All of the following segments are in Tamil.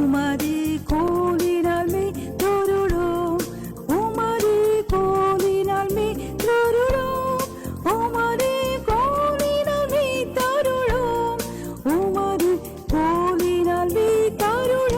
உமது கோலினால் மே தொருளோம், உமது கோலினால் மே தொருளோம், உமது கோலினால் மே தருளோம், உமது கோலினால் மே தருளோம்.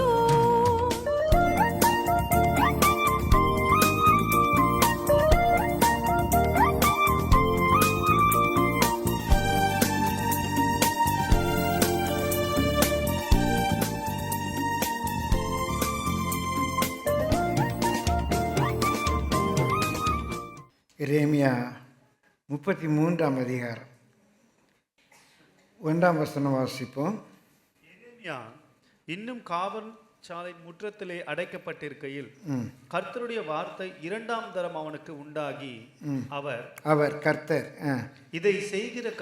எரேமியா 33ஆம் அதிகாரம் 1ஆம் வசனம் வாசிப்போம். எரேமியா இன்னும் காவல் சாலை முற்றத்திலே அடைக்கப்பட்டிருக்கையில் கர்த்தருடைய வார்த்தை 2ஆம் தரம் அவனுக்கு உண்டாகி, அவர் கர்த்தர் இதை செய்கிற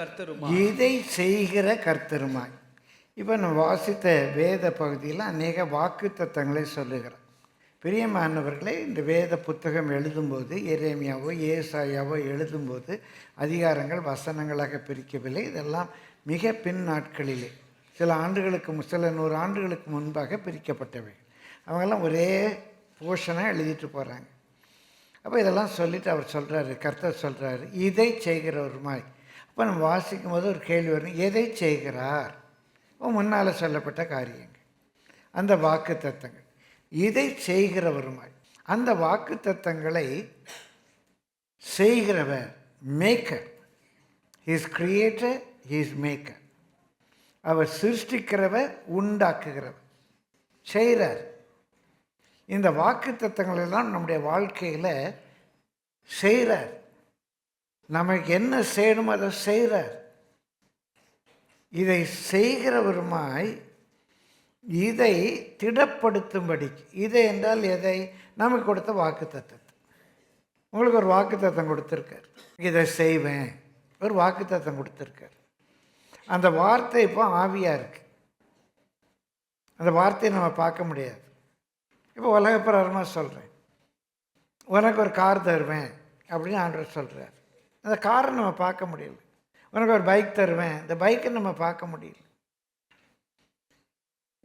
கர்த்தருமாய். இப்போ நம்ம வாசித்த வேத பகுதியில் அநேக வாக்கு தத்தங்களை சொல்லுகிறார். பிரியமானவர்களே, இந்த வேத புத்தகம் எழுதும்போது எரேமியாவோ ஏசாயாவோ எழுதும்போது அதிகாரங்கள் வசனங்களாக பிரிக்கவில்லை. இதெல்லாம் மிக பின் நாட்களிலே சில 100 ஆண்டுகளுக்கு முன்பாக பிரிக்கப்பட்டவை. அவங்கெல்லாம் ஒரே போர்ஷனாக எழுதிட்டு போகிறாங்க. அப்போ இதெல்லாம் சொல்லிவிட்டு அவர் சொல்கிறாரு, கர்த்தர் சொல்கிறாரு, இதை செய்கிறவருமாய். அப்போ நம்ம வாசிக்கும் போது ஒரு கேள்வி வரும், எதை செய்கிறார்? முன்னால் சொல்லப்பட்ட காரியங்கள், அந்த வாக்கு தத்தங்கள், இதை செய்கிறவருமாய். அந்த வாக்கு தத்தங்களை செய்கிறவர் maker. He's creator, he's maker. அவர் சிருஷ்டிக்கிறவர், உண்டாக்குகிறவர், செய்கிறார். இந்த வாக்கு தத்தங்களெல்லாம் நம்முடைய வாழ்க்கையில் செய்கிறார். நமக்கு என்ன செய்யணுமோ அதை செய்கிறார். இதை செய்கிறவருமாய், இதை திடப்படுத்தும்படி. இதை என்றால் எதை? நமக்கு கொடுத்த வாக்கு தத்தத்தை. உங்களுக்கு ஒரு வாக்கு தத்தம் கொடுத்துருக்கார், இதை செய்வேன், ஒரு வாக்கு தத்தம் கொடுத்துருக்கார். அந்த வார்த்தை இப்போ ஆவியாக இருக்குது. அந்த வார்த்தையை நம்ம பார்க்க முடியாது. இப்போ உலகப்பிரகாரமாக சொல்கிறேன், உனக்கு ஒரு கார் தருவேன் அப்படின்னு ஆண்டவர் சொல்கிறார். அந்த காரை நம்ம பார்க்க முடியல. உனக்கு ஒரு பைக் தருவேன், இந்த பைக்கை நம்ம பார்க்க முடியல.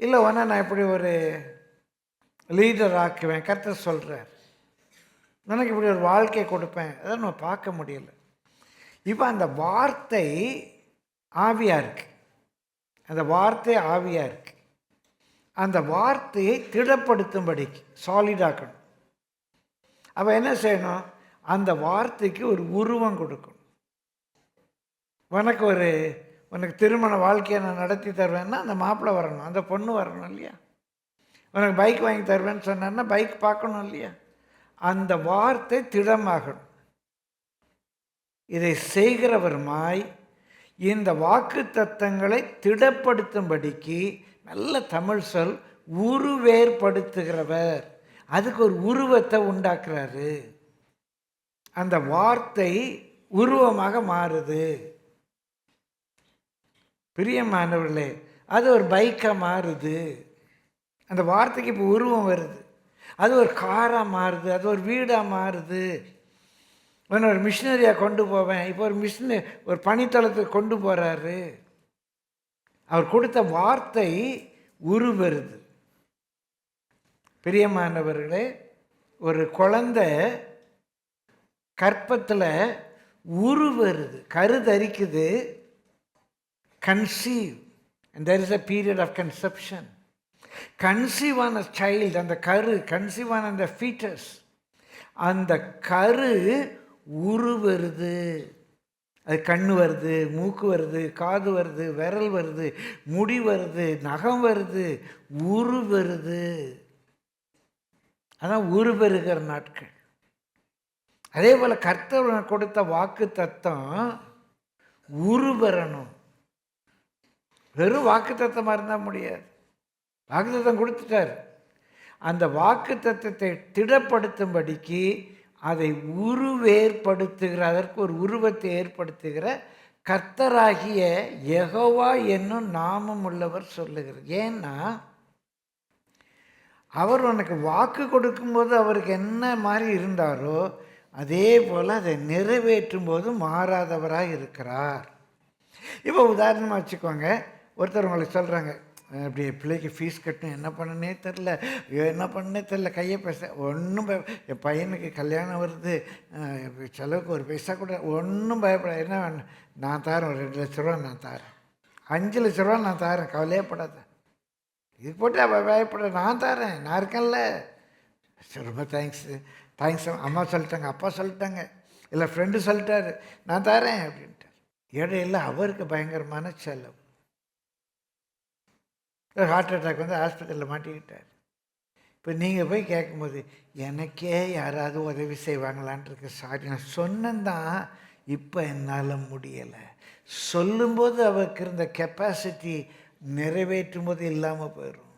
இல்லை உடனே நான் இப்படி ஒரு லீடர் ஆக்குவேன், கர்த்தர் சொல்கிறார். எனக்கு இப்படி ஒரு வாழ்க்கையை கொடுப்பேன், அதை நம்ம பார்க்க முடியல. இப்போ அந்த வார்த்தை ஆவியாக இருக்கு. அந்த வார்த்தை ஆவியாக இருக்கு. அந்த வார்த்தையை திடப்படுத்தும்படிக்கு, சாலிடாக்கணும். அப்போ என்ன செய்யணும்? அந்த வார்த்தைக்கு ஒரு உருவம் கொடுக்கணும். உனக்கு திருமண வாழ்க்கையை நான் நடத்தி தருவேன்னா அந்த மாப்பிள்ளை வரணும், அந்த பொண்ணு வரணும் இல்லையா? உனக்கு பைக் வாங்கி தருவேன்னு சொன்னான்னா பைக் பார்க்கணும் இல்லையா? அந்த வார்த்தை திடமாகணும். இதை செய்கிறவருமாய் இந்த வாக்கு தத்தங்களை திடப்படுத்தும்படிக்கு, நல்ல தமிழ் சொல், உருவேற்படுத்துகிறவர். அதுக்கு ஒரு உருவத்தை உண்டாக்குறாரு. அந்த வார்த்தை உருவமாக மாறுது. பிரியமானவர்களே, அது ஒரு பைக்காக மாறுது. அந்த வார்த்தைக்கு இப்போ உருவம் வருது. அது ஒரு காராக மாறுது, அது ஒரு வீடாக மாறுது. ஒரு மிஷினரியாக கொண்டு போவேன், இப்போ ஒரு பணித்தளத்துக்கு கொண்டு போகிறாரு. அவர் கொடுத்த வார்த்தை உருவருது. பிரியமானவர்களே, ஒரு குழந்தை கற்பத்தில் உருவருது, கருதரிக்குது. Conceive, and there is a period of conception. Conceive on a child, அந்த கரு, conceive on the fetus, அந்த கரு உருவருது. அது கண்ணு வருது, மூக்கு வருது, காது வருது, விரல் வருது, முடி வருது, நகம் வருது, உருவருது. அதான் உருவருகிற நாட்கள். அதே போல் கர்த்தர் கொடுத்த வாக்கு தத்தம் உருவரணும். வெறும் வாக்கு தத்தமாக இருந்தால் முடியாது. வாக்கு தத்தம் கொடுத்துட்டார். அந்த வாக்கு தத்தத்தை திடப்படுத்தும்படிக்கு அதை உருவேற்படுத்துகிற, அதற்கு ஒரு உருவத்தை ஏற்படுத்துகிற கர்த்தராகிய யெகோவா என்னும் நாமம் உள்ளவர் சொல்லுகிறார். ஏன்னா அவர் உனக்கு வாக்கு கொடுக்கும்போது அவருக்கு என்ன மாதிரி இருந்தாரோ அதே போல் அதை நிறைவேற்றும் போது மாறாதவராக இருக்கிறார். இப்போ உதாரணமாக வச்சுக்கோங்க, ஒருத்தர் உங்களுக்கு சொல்கிறாங்க, அப்படி பிள்ளைக்கு ஃபீஸ் கட்டணும், என்ன பண்ணனே தெரில, ஐயோ என்ன பண்ணனே தெரில, கையை பேச ஒன்றும் என் பையனுக்கு கல்யாணம் வருது, செலவுக்கு ஒரு பைசா கூட ஒன்றும் பயப்பட, என்ன வேணும் நான் தரேன், ஒரு 2 லட்ச ரூபா நான் தரேன், 5 லட்ச ரூபா நான் தரேன், கவலையே படாத, இது போட்டு பயப்பட, நான் தரேன், நான் இருக்கேன்ல. சரி ரொம்ப தேங்க்ஸ் அம்மா சொல்லிட்டாங்க, அப்பா சொல்லிட்டாங்க, இல்லை ஃப்ரெண்டு சொல்லிட்டாரு, நான் தரேன் அப்படின்ட்டார். இடையில அவருக்கு பயங்கரமான செலவு. ஹார்ட் அட்டாக் வந்து ஹாஸ்பிட்டலில் மாட்டிக்கிட்டார். இப்போ நீங்கள் போய் கேட்கும்போது எனக்கே யாராவது உதவி செய்வாங்களான் இருக்கு. சாரி நான் சொன்னேன்தான், இப்போ என்னால் முடியலை. சொல்லும்போது அவருக்கு இருந்த கெப்பாசிட்டி நிறைவேற்றும் போது இல்லாமல் போயிடும்.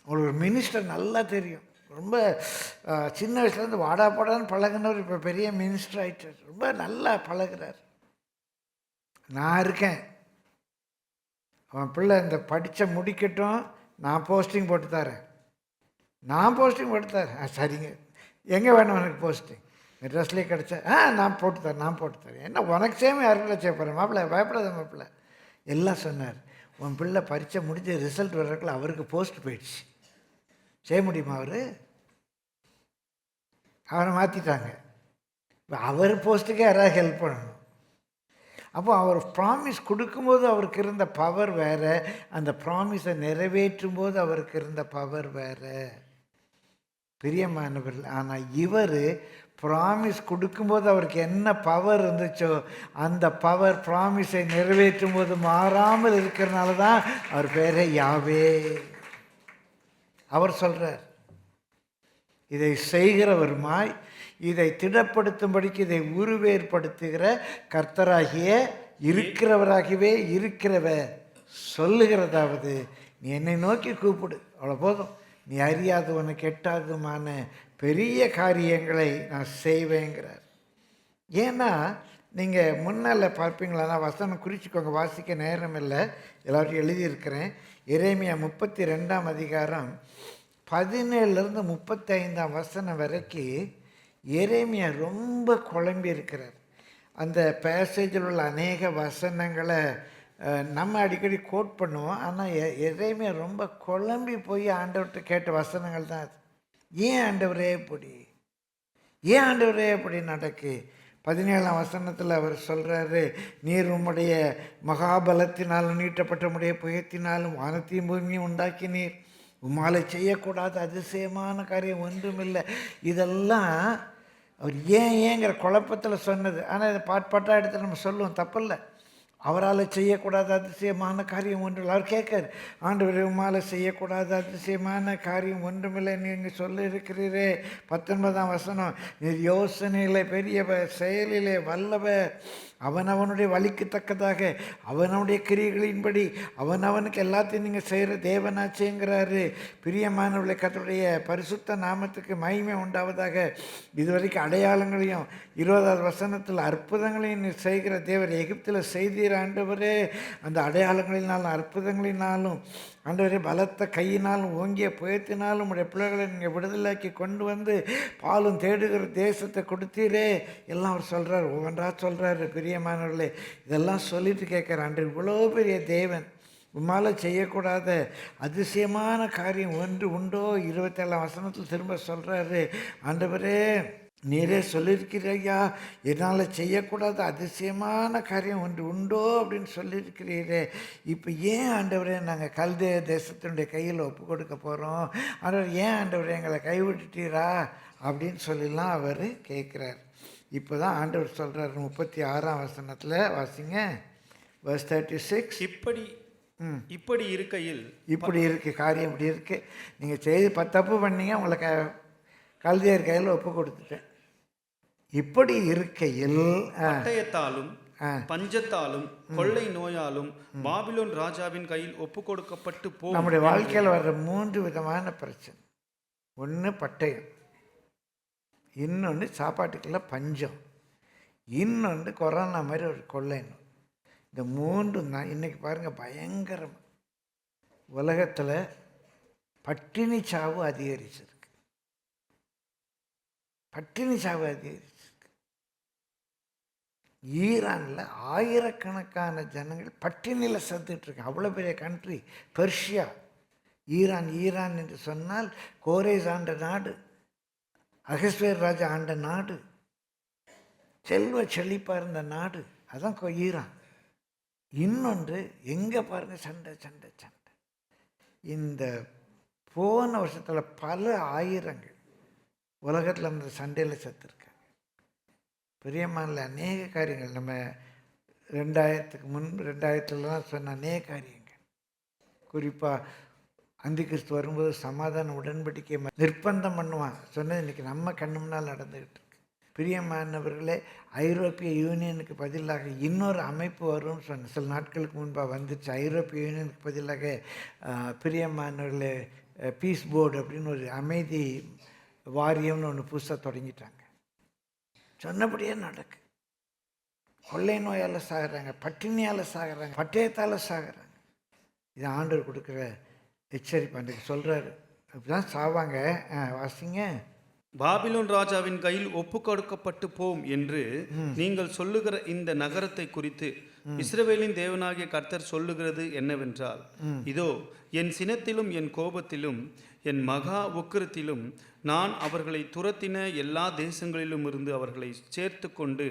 உங்களுக்கு ஒரு மினிஸ்டர் நல்லா தெரியும், ரொம்ப சின்ன வயசுலேருந்து வாடா போடான்னு பழகினவர் இப்போ பெரிய மினிஸ்டர் ஆகிட்டார், ரொம்ப நல்லா பழகிறார். நான் இருக்கேன், அவன் பிள்ளை இந்த படித்த முடிக்கட்டும், நான் போஸ்டிங் போட்டு தரேன், சரிங்க, எங்கே வேணும் எனக்கு போஸ்டிங், மெட்ராஸ்லேயே கிடச்சா நான் போட்டு தரேன், என்ன உனக்கு சேம யாருக்குள்ள செய்ய போகிறேன், மாப்பிள்ளை பயப்படாத மாப்பிள்ளை எல்லாம் சொன்னார். உன் பிள்ளை பரீட்சை முடிஞ்ச ரிசல்ட் வர்றதுக்குள்ள அவருக்கு போஸ்ட் போயிடுச்சு, செய்ய முடியுமா அவரை மாற்றிட்டாங்க. இப்போ அவர் போஸ்ட்டுக்கே யாராவது ஹெல்ப் பண்ணணும். அப்போ அவர் ப்ராமிஸ் கொடுக்கும்போது அவருக்கு இருந்த பவர் வேறு, அந்த ப்ராமிஸை நிறைவேற்றும் போது அவருக்கு இருந்த பவர் வேறு. பிரியமானவர்கள், ஆனால் இவர் ப்ராமிஸ் கொடுக்கும்போது அவருக்கு என்ன பவர் இருந்துச்சோ அந்த பவர் ப்ராமிஸை நிறைவேற்றும் போது மாறாமல் இருக்கிறனால தான் அவர் பேரே யாவே. அவர் சொல்கிறார், இதை செய்கிறவருமாய் இதை திடப்படுத்தும்படிக்கு இதை உருவேற்படுத்துகிற கர்த்தராகிய இருக்கிறவராகவே இருக்கிறவர் சொல்லுகிறதாவது, நீ என்னை நோக்கி கூப்பிடு, அவ்வளோ போதும், நீ அறியாதவனுக்கு எட்டாததுமான பெரிய காரியங்களை நான் செய்வேங்கிறார். ஏன்னா நீங்கள் முன்னால் பார்ப்பீங்களா, வசனம் குறிச்சிக்கோங்க, வாசிக்க நேரம் இல்லை, எல்லாத்தையும் எழுதியிருக்கிறேன். எரேமியா 32ஆம் அதிகாரம் 17லேருந்து 35ஆம் வசனம் வரைக்கும் எரேமியா ரொம்ப குழம்பி இருக்கிறார். அந்த பேசேஜில் உள்ள அநேக வசனங்களை நம்ம அடிக்கடி கோட் பண்ணுவோம், ஆனால் எரேமியா ரொம்ப குழம்பி போய் ஆண்டவர்கிட்ட கேட்ட வசனங்கள் தான் அது. ஏன் ஆண்டவரே இப்படி நடக்கு? 17ஆம் வசனத்தில் அவர் சொல்கிறாரு, நீர் உம்முடைய மகாபலத்தினாலும் நீட்டப்பட்ட உம்முடைய புயத்தினாலும் வானத்தையும் பூமியும் உண்டாக்கினீர், உம்மால் செய்யக்கூடாத அதிசயமான காரியம் ஒன்றுமில்லை. இதெல்லாம் அவர் ஏங்கிற குழப்பத்தில் சொன்னது. ஆனால் இதை பாட்டாக எடுத்து நம்ம சொல்லுவோம், தப்பில்லை. அவரால் செய்யக்கூடாத அதிசயமான காரியம் ஒன்றும் அவர் கேட்கார், ஆண்டவர் உம்மால் செய்யக்கூடாத அதிசயமான காரியம் ஒன்றுமில்லை நீங்கள் சொல்ல இருக்கிறீரே. 19ஆம் வசனம், நீர் யோசனையில் பெரியவர், செயலிலே வல்லவர், அவனவனுடைய வழிக்கு தக்கதாக அவனவனுடைய கிரியைகளின்படி அவனவனுக்கு எல்லாத்தையும் நீங்கள் செய்கிற தேவனாச்சேங்கிறாரு. பிரியமானவர்களை, கர்த்தருடைய பரிசுத்த நாமத்துக்கு மகிமை உண்டாவதாக. இதுவரைக்கும் அடையாளங்களையும் 20ஆவது வசனத்தில் அற்புதங்களையும் நீ செய்கிற தேவர், எகிப்தில் செய்தீர் ஆண்டவரே, அந்த அடையாளங்களினாலும் அற்புதங்களினாலும் ஆண்டவரே பலத்த கையினாலும் ஓங்கிய புயத்தினாலும் உடைய பிள்ளைகளை நீங்கள் விடுதலையாக்கி கொண்டு வந்து பாலும் தேடுகிற தேசத்தை கொடுத்தீரே. எல்லாம் அவர் சொல்கிறார், ஒவ்வொன்றா சொல்கிறாரு. பிரியமானவர்களே, இதெல்லாம் சொல்லிட்டு கேட்குற ஆண்டு, இவ்வளோ பெரிய தேவன், உம்மால் செய்யக்கூடாத அதிசயமான காரியம் ஒன்று உண்டோ? 27ஆம் வசனத்தில் திரும்ப சொல்கிறாரு, ஆண்டவரே நீரே சொல்லியிருக்கிறீரையா, என்னால் செய்யக்கூடாத அதிசயமான காரியம் ஒன்று உண்டோ அப்படின்னு சொல்லியிருக்கிறீரே. இப்போ ஏன் ஆண்டவரே நாங்கள் கல்தே தேசத்தினுடைய கையில் ஒப்பு கொடுக்க போகிறோம்? ஆண்டவர் ஏன் ஆண்டவரே எங்களை கைவிட்டுட்டீரா அப்படின்னு சொல்லிலாம் அவர் கேட்குறார். இப்போ தான் ஆண்டவர் சொல்கிறார் 36ஆம் வசனத்தில் வாசிங்க, verse 36. இப்படி இருக்கையில், இப்படி இருக்குது காரியம், இப்படி இருக்குது, நீங்கள் செய்து தப்பு பண்ணீங்க, உங்களை கல்தேயர் கையில் ஒப்பு கொடுத்துட்டேன். இப்படி இருக்கையில் பட்டயத்தாலும் பஞ்சத்தாலும் கொள்ளை நோயாலும் பாபிலோன் ராஜாவின் கையில் ஒப்பு கொடுக்கப்பட்டு போகும். நம்முடைய வாழ்க்கையில் வர்ற 3 விதமான பிரச்சனை. ஒன்று பட்டயம், இன்னொன்று சாப்பாட்டுக்குள்ள பஞ்சம், இன்னொன்று கொரோனா மாதிரி ஒரு கொள்ளை நோய். இந்த 3 தான் இன்றைக்கி பாருங்கள் பயங்கரம். உலகத்தில் பட்டினி சாவு அதிகரிச்சிருக்கு, பட்டினி சாவு அதிகரிச்சிருக்கு. ஈரானில் ஆயிரக்கணக்கான ஜனங்கள் பட்டினியில் செத்துட்ருக்காங்க. அவ்வளோ பெரிய கண்ட்ரி பெர்ஷியா. ஈரான் என்று சொன்னால் கோரேஸ் ஆண்ட நாடு, அகஸ்வேர் ராஜா ஆண்ட நாடு, செல்வ செழிப்பாக இருந்த நாடு. அதான் ஈரான். இன்னொன்று எங்கே பாருங்கள், சண்டை சண்டை சண்டை. இந்த போன வருஷத்தில் பல ஆயிரங்கள் உலகத்தில் அந்த சண்டையில் செத்துருக்காங்க. பிரியமானில் அநேக காரியங்கள் நம்ம 2000 சொன்ன அநேக காரியங்கள், குறிப்பாக அந்தி கிறிஸ்து வரும்போது சமாதான உடன்படிக்கை நிர்பந்தம் பண்ணுவான் சொன்னது இன்றைக்கி நம்ம கண்ணு முன்னால் நடந்துக்கிட்டு இருக்கு. பிரியமானவர்களே, ஐரோப்பிய யூனியனுக்கு பதிலாக இன்னொரு அமைப்பு வரும்னு சொன்ன சில நாட்களுக்கு முன்பாக வந்துச்சு. ஐரோப்பிய யூனியனுக்கு பதிலாக பிரியமானவர்களே பீஸ் போர்டு அப்படின்னு ஒரு அமைதி வாரியம்னு ஒன்று புதுசாக தொடங்கிட்டாங்க. சொன்னபடியே நடக்கு. கொள்ளை நோயால் சாகிறாங்க, பட்டினியால் சாகிறாங்க, பட்டயத்தால் சாகிறாங்க. இது ஆண்டவர் கொடுக்குற எச்சரிப்பு. அன்றைக்கு சொல்கிறாரு, அப்படிதான் சாவாங்க. வாசிங்க. பாபிலோன் ராஜாவின் கையில் ஒப்பு கொடுக்கப்பட்டு போம் என்று நீங்கள் சொல்லுகிற இந்த நகரத்தை குறித்து இஸ்ரவேலின் தேவனாகிய கர்த்தர் சொல்லுகிறது என்னவென்றால், இதோ என் சினத்திலும் என் கோபத்திலும் என் மகா உக்கிரத்திலும் நான் அவர்களை துரத்தின எல்லா தேசங்களிலும் இருந்து அவர்களை சேர்த்து கொண்டு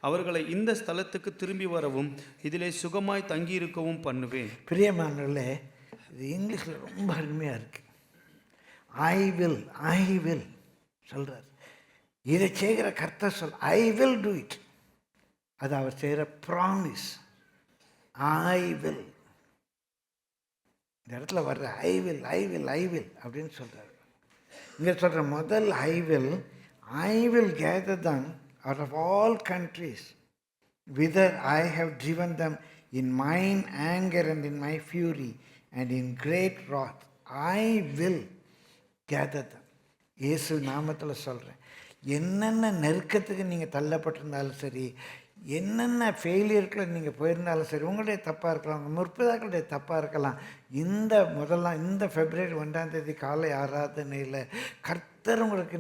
அவர்களை இந்த ஸ்தலத்துக்கு திரும்பி வரவும் இதிலே சுகமாய் தங்கியிருக்கவும் பண்ணுவேன். பிரியமானவர்களே, இது இங்கிலீஷில் ரொம்ப அருமையாக இருக்கு. ஐ வில் சொல்கிறார். இதை செய்கிற கர்த்தர் ஐ வில் டூ இட். அது அவர் செய்கிற ப்ராமிஸ். I will. இந்த இடத்துல வர்ற ஐ வில் அப்படின்னு சொல்கிறார். இங்கே சொல்கிற முதல் I will gather them out of all countries whither I have driven them in mine anger and in my fury and in great wrath. I will gather them. இயேசு நாமத்தில் சொல்கிறேன். என்னென்ன நெருக்கத்துக்கு நீங்கள் தள்ளப்பட்டிருந்தாலும் சரி, என்னென்ன ஃபெயிலியர்களை நீங்கள் போயிருந்தாலும் சரி, உங்களுடைய தப்பாக இருக்கலாம், உங்கள் முற்பதாக்களுடைய தப்பாக இருக்கலாம். இந்த February 1 காலை ஆராதனையில் கர்த்தர் உங்களுக்கு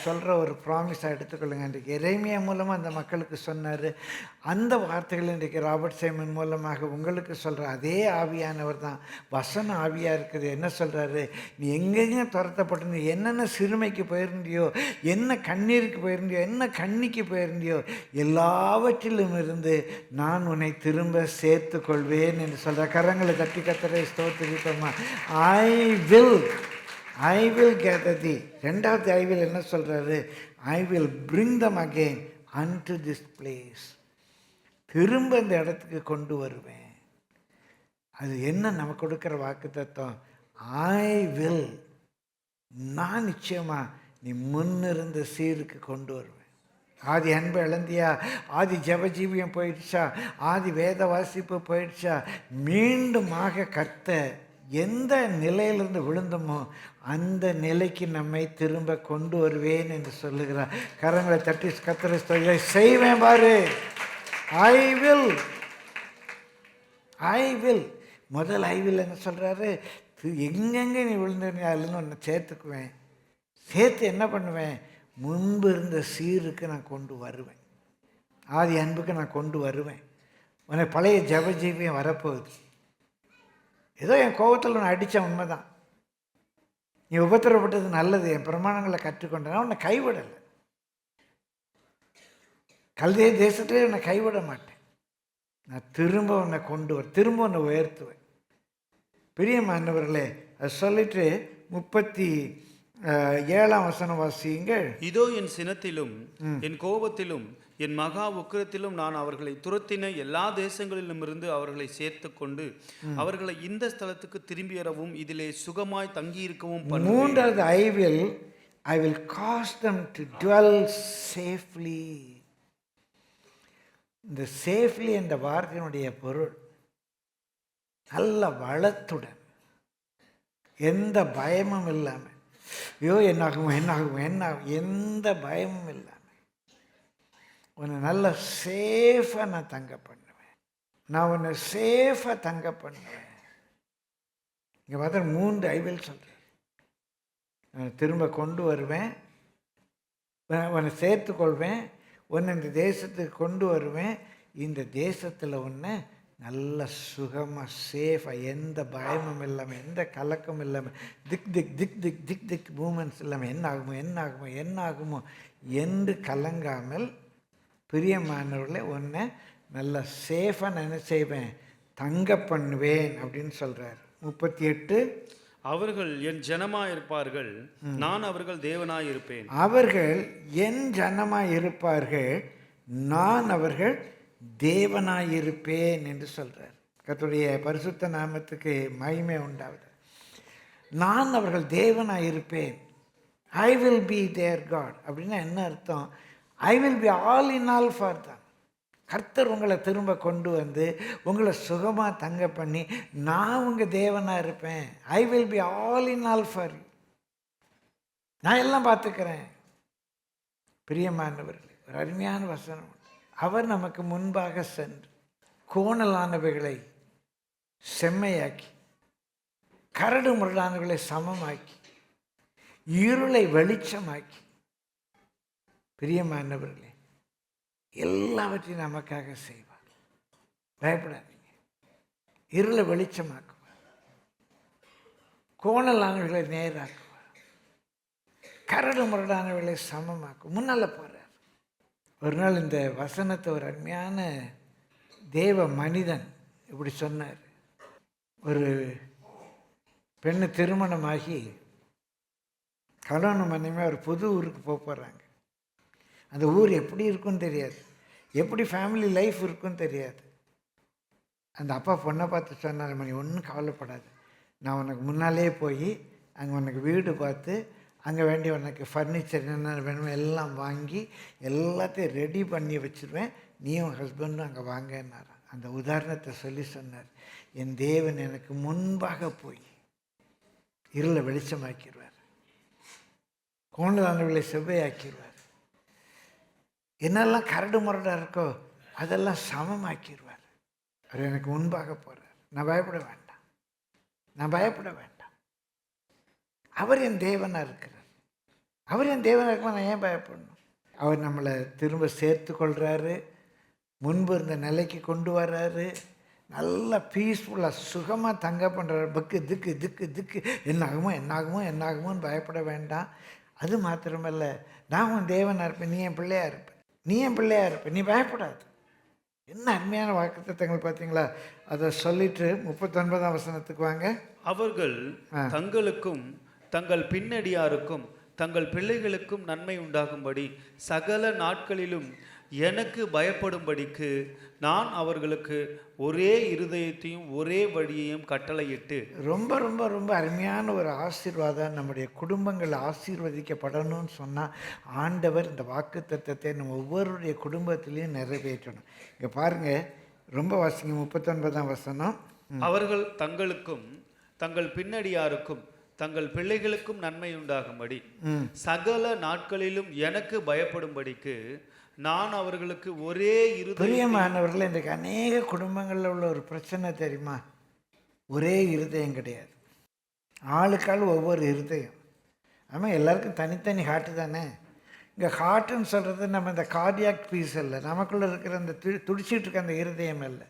சொல்கிற ஒரு ப்ராமிஸாக எடுத்துக்கொள்ளுங்க. இன்றைக்கு எரேமியா மூலமாக அந்த மக்களுக்கு சொன்னார். அந்த வார்த்தைகள் இன்றைக்கு ராபர்ட் சைமன் மூலமாக உங்களுக்கு சொல்கிற அதே ஆவியானவர் தான், வசன ஆவியாக இருக்குது. என்ன சொல்கிறாரு? நீ எங்கெங்கே துரத்தப்பட்டு, நீ என்னென்ன சிறுமைக்கு போயிருந்தியோ, என்ன கண்ணீருக்கு போயிருந்தியோ, என்ன கண்ணிக்கு போயிருந்தியோ, எல்லாவற்றிலும் இருந்து நான் உன்னை திரும்ப சேர்த்து கொள்வேன் என்று சொல்கிற. கரங்களை தட்டி கத்தரை ஸ்தோத்திரிப்போமா. ஐ வில் கேதர் தி. ரெண்டாவது ஐ வில் என்ன சொல்கிறாரு? I will bring them again and this place. திரும்ப இந்த இடத்துக்கு கொண்டு வருவேன். அது என்ன நம்ம கொடுக்குற வாக்கு தத்துவம்? I will. நான் நிச்சயமாக நீ முன்னிருந்த சீருக்கு கொண்டு வருவேன். ஆதி அன்பு இழந்தியா? ஆதி ஜபஜீவியம் போயிடுச்சா? ஆதி வேத வாசிப்பு போயிடுச்சா? மீண்டுமாக கர்த்தர் எந்த நிலையிலிருந்து விழுந்தோமோ அந்த நிலைக்கு நம்மை திரும்ப கொண்டு வருவேன் என்று சொல்லுகிறார். கரங்களை தட்டி கர்த்தரை ஸ்தோத்திரம். செய்வேன் பாரு. I will. முதல் ஐ வில் என்ன சொல்கிறாரு? எங்கெங்கே நீ விழுந்து அதுலேருந்து ஒன்று சேர்த்துக்குவேன். சேர்த்து என்ன பண்ணுவேன்? முன்பு இருந்த சீருக்கு நான் கொண்டு வருவேன். ஆதி அன்புக்கு நான் கொண்டு வருவேன். உனக்கு பழைய ஜபஜீவியம் வரப்போகுது. ஏதோ என் கோபத்தில் உன்னை அடித்தேன், உண்மைதான். நீ உபத்திரப்பட்டது நல்லது, என் பிரமாணங்களை கற்றுக்கொண்டேன், உன்னை கைவிடலை. கல்தே தேசத்திலே உன்னை கைவிட மாட்டேன். நான் திரும்ப உன்னை கொண்டு திரும்ப உன்னை உயர்த்துவேன். பிரியமானவர்களே, அது சொல்லிட்டு 37 வாசியுங்கள். இதோ என் சினத்திலும் என் கோபத்திலும் என் மகா உக்கிரத்திலும் நான் அவர்களை துரத்தின எல்லா தேசங்களிலும் இருந்து அவர்களை சேர்த்து கொண்டு அவர்களை இந்த ஸ்தலத்துக்கு திரும்பி வரவும் இதிலே சுகமாய் தங்கியிருக்கவும் பண்ணுவேன். மூன்றாவது I will cause them to dwell safely. இந்த சேஃப்லி என்ற வார்த்தையினுடைய பொருள் நல்ல வளத்துடன், எந்த பயமும் இல்லாமல், ஐயோ என்னாகும் எந்த பயமும் இல்லாமல் உன்னை நல்ல சேஃபாக நான் தங்க பண்ணுவேன். நான் உன்னை சேஃபாக தங்க பண்ணுவேன். இங்கே பார்த்தா 3 ஐ வில் சொல்கிறேன். நான் திரும்ப கொண்டு வருவேன், உன்னை சேர்த்துக்கொள்வேன், உன்னை இந்த தேசத்துக்கு கொண்டு வருவேன், இந்த தேசத்தில் உன்னை நல்ல சுகமாக சேஃபாக எந்த பயமும் இல்லாமல் எந்த கலக்கமும் இல்லாமல் திக் திக் திக் திக் திக் திக் மூமெண்ட்ஸ் இல்லாமல் என்ன ஆகுமோ என்ன ஆகுமோ என்ன ஆகுமோ என்று கலங்காமல் பிரியமானவர்களே உன்னை நல்ல சேஃபாக நான் என்ன செய்வேன், தங்க பண்ணுவேன் அப்படின்னு சொல்கிறார். 38 அவர்கள் என் ஜனமாய் இருப்பார்கள், நான் அவர்கள் தேவனாய் இருப்பேன். அவர்கள் என் ஜனமாய் இருப்பார்கள், நான் அவர்கள் தேவனாயிருப்பேன் என்று சொல்கிறார். கர்த்தருடைய பரிசுத்த நாமத்துக்கு மகிமை உண்டாவது. நான் அவர்கள் தேவனாயிருப்பேன், I will be their God. அப்படின்னா என்ன அர்த்தம்? I will be all in all for them. கர்த்தர் உங்களை திரும்ப கொண்டு வந்து உங்களை சுகமாக தங்க பண்ணி நான் உங்கள் தேவனாக இருப்பேன். ஐ will be all in all for you. நான் எல்லாம் பார்த்துக்கிறேன். பிரியமானவர்கள், ஒரு அருமையான வசனம். அவர் நமக்கு முன்பாக சென்று கோணலானவைகளை செம்மையாக்கி கரடு முரடானவைகளை சமமாக்கி இருளை வெளிச்சமாக்கி, பிரியமானவர்களே, எல்லாவற்றையும் நமக்காக செய்வார். பயப்படாதீங்க. இருளை வெளிச்சமாக்குவார், கோணலானவைகளை நேராக்குவார், கரடு முரடானவைகளை சமமாக்கும். முன்னால் போகிறார். ஒரு நாள் இந்த வசனத்தை ஒரு அருமையான தேவ மனிதன் இப்படி சொன்னார். ஒரு பெண்ணு திருமணமாகி கல்யாணம் மனைவியாக ஒரு புது ஊருக்கு போகிறாங்க. அந்த ஊர் எப்படி இருக்குன்னு தெரியாது, எப்படி ஃபேமிலி லைஃப் இருக்குன்னு தெரியாது. அந்த அப்பா பொண்ணை பார்த்து சொன்னார், மணி ஒன்றும் கவலைப்படாது, நான் உனக்கு முன்னாலே போய் அங்கே உனக்கு வீடு பார்த்து அங்கே வேண்டிய உனக்கு ஃபர்னிச்சர் என்னென்ன வேணுமோ எல்லாம் வாங்கி எல்லாத்தையும் ரெடி பண்ணி வச்சுருவேன், நீயும் ஹஸ்பண்டும் அங்கே வாங்கினார். அந்த உதாரணத்தை சொல்லி சொன்னார். என் தேவன் எனக்கு முன்பாக போய் இருளை வெளிச்சமாக்கிடுவார், கோணலானவர்களை செவ்வையாக்கிடுவார், என்னெல்லாம் கரடு முரடாக இருக்கோ அதெல்லாம் சமமாக்கிடுவார். அவர் எனக்கு முன்பாக போகிறார். நான் பயப்பட வேண்டாம், நான் பயப்பட வேண்டாம். அவர் என் தேவனாக இருக்கிறார். அவர் என் தேவனாக இருக்குமா, நான் ஏன் பயப்படணும்? அவர் நம்மளை திரும்ப சேர்த்து கொள்கிறாரு, முன்பு இருந்த நிலைக்கு கொண்டு வர்றாரு, நல்லா பீஸ்ஃபுல்லாக சுகமாக தங்க பண்ணுறாரு. பக்கு திக்கு திக்கு திக்கு என்ன ஆகுமோ என்ன ஆகுமோ என்ன ஆகுமோன்னு பயப்பட வேண்டாம். அது மாத்திரமல்ல, நான் உன் தேவனாக இருப்பேன், நீ என் பிள்ளையாக இருப்பேன், நீ என் பிள்ளையாக இருப்பேன், நீ பயப்படாது. என்ன அருமையான வாக்குத்தத்தங்கள் பார்த்தீங்களா? அதை சொல்லிட்டு 39ஆம் வசனத்துக்கு வாங்க. அவர்கள் தங்களுக்கும் தங்கள் பின்னடியாருக்கும் தங்கள் பிள்ளைகளுக்கும் நன்மை உண்டாகும்படி சகல நாட்களிலும் எனக்கு பயப்படும்படிக்கு நான் அவர்களுக்கு ஒரே இருதயத்தையும் ஒரே வழியையும் கட்டளையிட்டு. ரொம்ப ரொம்ப ரொம்ப அருமையான ஒரு ஆசீர்வாதம். நம்முடைய குடும்பங்கள் ஆசீர்வதிக்கப்படணும்னு சொன்னால் ஆண்டவர் இந்த வாக்குத்தத்தத்தை நம்ம ஒவ்வொருடைய குடும்பத்திலையும் நிறைவேற்றணும். இங்கே பாருங்கள், ரொம்ப வாசிங்க 39ஆம் வசனம். அவர்கள் தங்களுக்கும் தங்கள் பின்னடியாருக்கும் தங்கள் பிள்ளைகளுக்கும் நன்மை உண்டாகும்படி சகல நாட்களிலும் எனக்கு பயப்படும்படிக்கு நான் அவர்களுக்கு ஒரே இருதயம். பிரியமானவர்களே, இன்றைக்கு அநேக குடும்பங்களில் உள்ள ஒரு பிரச்சனை தெரியுமா? ஒரே இருதயம் கிடையாது. ஆளுக்கால் ஒவ்வொரு இருதயம். ஆமாம், எல்லாருக்கும் தனித்தனி ஹார்ட்டு தானே. இங்கே ஹார்ட்டுன்னு சொல்கிறது நம்ம இந்த கார்டியாக் பீஸ் இல்லை, நமக்குள்ளே இருக்கிற அந்த துடிச்சிட்டு இருக்க அந்த இருதயம் இல்லை.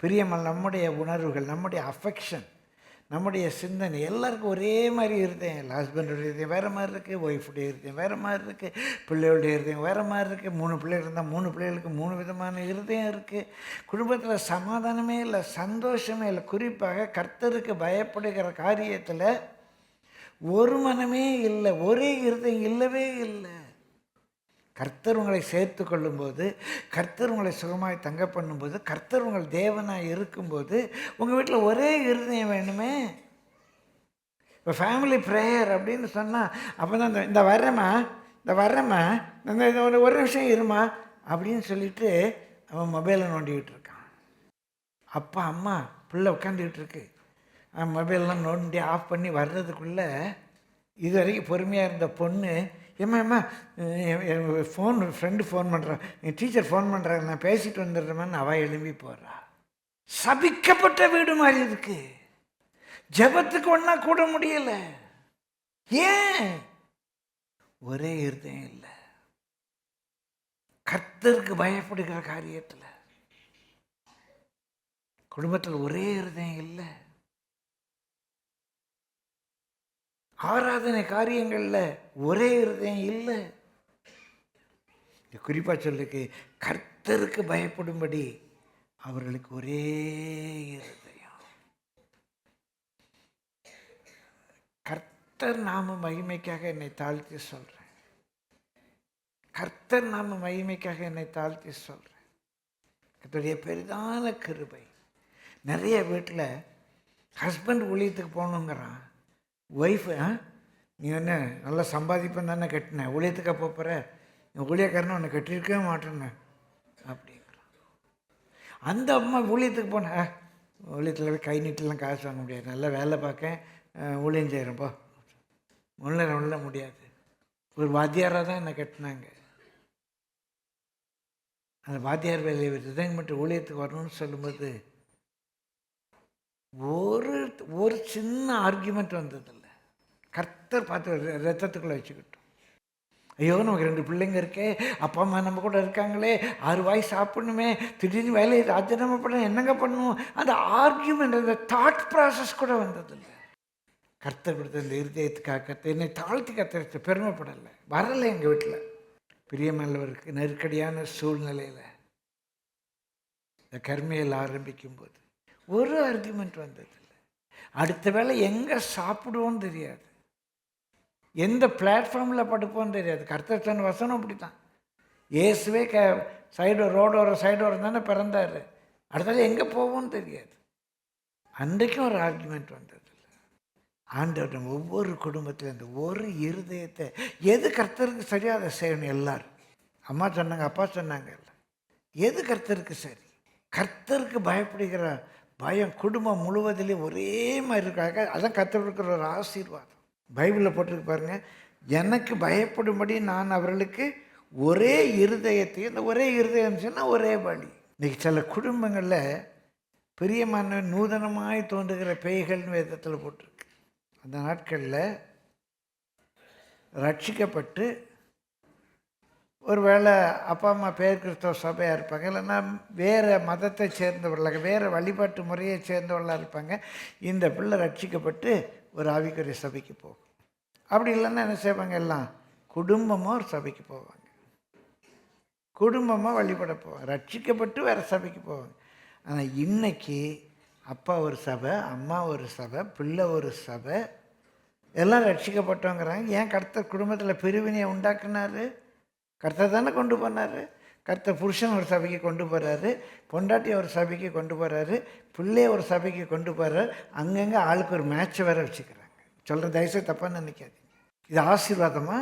பிரியமல் நம்முடைய உணர்வுகள், நம்முடைய அஃபெக்ஷன், நம்முடைய சிந்தனை எல்லாருக்கும் ஒரே மாதிரி இருதயம் இல்லை. ஹஸ்பண்டோடைய இருதயம் வேறு மாதிரி இருக்குது, ஒய்ஃபுடைய இருதயம் வேறு மாதிரி இருக்குது, பிள்ளைகளுடைய இருதயம் வேறு மாதிரி இருக்குது. 3 பிள்ளைகள் இருந்தால் 3 பிள்ளைகளுக்கு 3 விதமான இருதயம் இருக்குது. குடும்பத்தில் சமாதானமே இல்லை, சந்தோஷமே இல்லை. குறிப்பாக கர்த்தருக்கு பயப்படுகிற காரியத்தில் ஒரு மனமே இல்லை, ஒரே இருதயம் இல்லவே இல்லை. கர்த்தர் உங்களை சேர்த்து கொள்ளும்போது, கர்த்தர் உங்களை சுகமாய் தங்க பண்ணும்போது, கர்த்தர் உங்கள் தேவனாக இருக்கும்போது உங்கள் வீட்டில் ஒரே இருதயம் வேணுமே. இப்போ ஃபேமிலி ப்ரேயர் அப்படின்னு சொன்னால் அப்போ தான் இந்த வரேம்மா இந்த ஒரு நிமிஷம் இருமா அப்படின்னு சொல்லிட்டு அவன் மொபைலை நோண்டிக்கிட்டு இருக்கான். அப்பா அம்மா பிள்ளை உட்காந்துக்கிட்டு இருக்கு, மொபைல்லாம் நோண்டி ஆஃப் பண்ணி வர்றதுக்குள்ளே இது வரைக்கும் பொறுமையாக இருந்த பொண்ணு, ஏம்மா ஃப்ரெண்டு ஃபோன் பண்ணுறான், என் டீச்சர் ஃபோன் பண்ணுறாங்க, நான் பேசிட்டு வந்துடுறேன்னு அவள் எழும்பி போகிறா. சபிக்கப்பட்ட வீடு மாதிரி இருக்கு. ஜெபத்துக்கு ஒன்றா கூட முடியலை. ஏன்? ஒரே இருதயம் இல்லை. கர்த்தருக்கு பயப்படுகிற காரியத்தில் குடும்பத்தில் ஒரே இருதயம் இல்லை. ஆராதனை காரியங்களில் ஒரே இருதயம் இல்லை. குறிப்பாக சொல்லுக்கு கர்த்தருக்கு பயப்படும்படி அவர்களுக்கு ஒரே இருதயம். கர்த்தர் நாம மகிமைக்காக என்னை தாழ்த்தி சொல்கிறேன். கர்த்தர் நாம மகிமைக்காக என்னை தாழ்த்தி சொல்கிறேன். கர்த்தருடைய பெரிதான கிருபை. நிறைய வீட்டில் ஹஸ்பண்ட் ஊழியத்துக்கு போகணுங்கிறான். ஒய்ஃபு, நீ என்ன நல்லா சம்பாதிப்பேன் தானே கட்டின, ஊழியத்துக்கு போகிற, ஊழியக்காரனை உன்னை கட்டியிருக்கவே மாட்டேன்னு அப்படிங்கிறான். அந்த அம்மா ஊழியத்துக்கு போனேன், ஊழியத்தில் போய் கை நீட்டெல்லாம் காசு வாங்க முடியாது, நல்லா வேலை பார்க்க ஊழியம் செய்கிறப்போ உள்ள முடியாது. ஒரு வாத்தியாராக தான் என்னை கட்டினாங்க. அந்த வாத்தியார் வேலையை ரிசைன் பண்ணிட்டு ஊழியத்துக்கு வரணும்னு சொல்லும்போது ஒரு சின்ன ஆர்கியூமெண்ட் வந்ததில்லை. கர்த்தர் பார்த்து ரத்தத்துக்குள்ளே வச்சுக்கிட்டோம். ஐயோ, நமக்கு 2 பிள்ளைங்க இருக்கே, அப்பா அம்மா நம்ம கூட இருக்காங்களே, 6 வாய் சாப்பிடணுமே, திடீர்னு வேலையை ராஜினாமா பண்ண என்னங்க பண்ணுவோம், அந்த ஆர்கியூமெண்ட், அந்த தாட் ப்ராசஸ் கூட வந்ததில்லை. கர்த்தர் கொடுத்த இந்த இருதயத்துக்காக கர்த்தர் என்னை தாழ்த்தி கர்த்தரித்து பெருமைப்படலை, வரலை. எங்கள் வீட்டில் பிரியமல்லவருக்கு நெருக்கடியான சூழ்நிலையில் இந்த கர்மையில் ஆரம்பிக்கும்போது ஒரு ஆர்கியூமெண்ட் வந்ததில்லை. அடுத்த வேளை எங்கே சாப்பிடுவோன்னு தெரியாது, எந்த பிளாட்ஃபார்மில் படுப்போன்னு தெரியாது. கர்த்தர் சொன்ன வசனம் அப்படி தான். இயேசுவே ரோடோரம் சைடோரம் தானே பிறந்தார். அடுத்தது எங்கே போவோன்னு தெரியாது. அன்றைக்கும் ஒரு ஆர்கியூமெண்ட் வந்ததில்லை. ஆண்டவர் நம்ம ஒவ்வொரு குடும்பத்தில் இந்த ஒரு இருதயத்தை எது கர்த்தருக்கு சரியாக அதை செய்யணும். எல்லாரும் அம்மா சொன்னாங்க, அப்பா சொன்னாங்க, இல்லை எது கர்த்தருக்கு சரி. கர்த்தருக்கு பயப்படுகிற பயம் குடும்பம் முழுவதிலையும் ஒரே மாதிரி இருக்காங்க. அதான் கர்த்தர் இருக்கிற ஒரு ஆசீர்வாதம். பைபிளில் போட்டிருக்கு பாருங்க, எனக்கு பயப்படும்படி நான் அவர்களுக்கு ஒரே இருதயத்தையும், இந்த ஒரே இருதயம் சொன்னால் ஒரே வழி. இன்றைக்கி சில குடும்பங்களில் பிரியமான நூதனமாய் தோன்றுகிற பேய்கள்னு வேதத்தில் போட்டிருக்கு. அந்த நாட்களில் ரட்சிக்கப்பட்டு ஒரு வேளை அப்பா அம்மா பேர் கிறிஸ்தவ சபையாக இருப்பாங்க, இல்லைன்னா வேறு மதத்தை சேர்ந்தவர்களாக, வேறு வழிபாட்டு முறையை சேர்ந்தவர்களாக இருப்பாங்க. இந்த பிள்ளை ரட்சிக்கப்பட்டு ஒரு ஆவிக்குரிய சபைக்கு போகும். அப்படி இல்லைன்னா என்ன செய்வாங்க, எல்லாம் குடும்பமாக ஒரு சபைக்கு போவாங்க, குடும்பமாக வழிபட போவாங்க, ரட்சிக்கப்பட்டு வேறு சபைக்கு போவாங்க. ஆனால் இன்னைக்கு அப்பா ஒரு சபை, அம்மா ஒரு சபை, பிள்ளை ஒரு சபை, எல்லாம் ரட்சிக்கப்பட்டோங்கிறாங்க. ஏன் கர்த்தர் குடும்பத்தில் பிரிவினையை உண்டாக்குனாரு? கர்த்தர் தானே கொண்டு போனார். கர்த்தர் புருஷன் ஒரு சபைக்கு கொண்டு போகிறாரு, பொண்டாட்டியை ஒரு சபைக்கு கொண்டு போகிறாரு, பிள்ளைய ஒரு சபைக்கு கொண்டு போகிறாரு. அங்கங்கே ஆளுக்கு ஒரு மேட்சை வேறு வச்சுக்கிறாங்க. சொல்கிற தயவுசெய்து தப்பான்னு நினைக்காதீங்க. இது ஆசீர்வாதமா?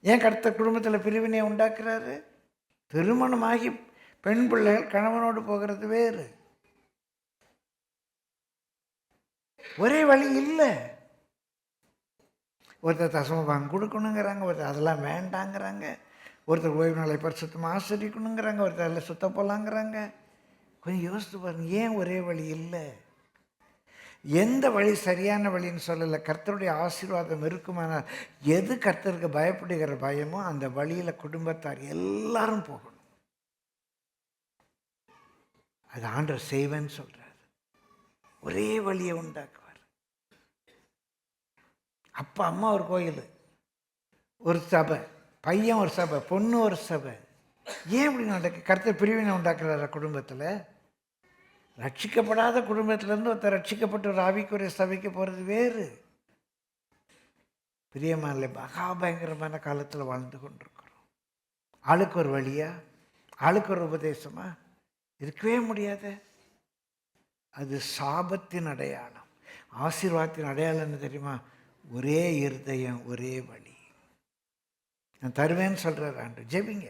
ஏன் கர்த்தர் குடும்பத்தில் பிரிவினையை உண்டாக்குறாரு? திருமணமாகி பெண் பிள்ளைகள் கணவனோடு போகிறது வேறு. ஒரே வழி இல்லை. ஒருத்தர் தசமபாகம் கொடுக்கணுங்கிறாங்க, ஒருத்தர் அதெல்லாம் வேண்டாங்கிறாங்க, ஒருத்தர் ஓய்வு நாளை பரிசுத்தமாக ஆசிரியக்கணுங்கிறாங்க, ஒருத்தர் அதில் சுத்த போகலாங்கிறாங்க. கொஞ்சம் யோசித்து பாருங்க, ஏன் ஒரே வழி இல்லை? எந்த வழி சரியான வழின்னு சொல்லலை. கர்த்தருடைய ஆசீர்வாதம் இருக்குமானால் எது கர்த்தருக்கு பயப்படுகிற பயமோ அந்த வழியில் குடும்பத்தார் எல்லாரும் போகணும். அது ஆண்டவர் செய்வேன்னு சொல்கிறார். ஒரே வழியை உண்டாக்குவார். அப்பா அம்மா ஒரு கோயில், ஒரு சபை, பையன் ஒரு சபை, பொண்ணு ஒரு சபை. ஏன் இப்படி நடக்கு? கர்த்தர் பிரிவினை உண்டாக்குறார குடும்பத்தில்? ரட்சிக்கப்படாத குடும்பத்திலேருந்து ஒருத்தர் ரட்சிக்கப்பட்டு ஒரு ஆவிக்குரிய சபைக்கு போகிறது வேறு. பிரியமான மகாபயங்கரமான காலத்தில் வாழ்ந்து கொண்டிருக்கிறோம். ஆளுக்கு ஒரு வழியா, ஆளுக்கு ஒரு உபதேசமா? இருக்கவே முடியாது. அது சாபத்தின் அடையாளம். ஆசீர்வாதத்தின் அடையாளம் என்ன தெரியுமா? ஒரே இருதயம், ஒரே வழி. நான் தருவேன்னு சொல்கிறார் ஆண்டு. ஜெபிங்க.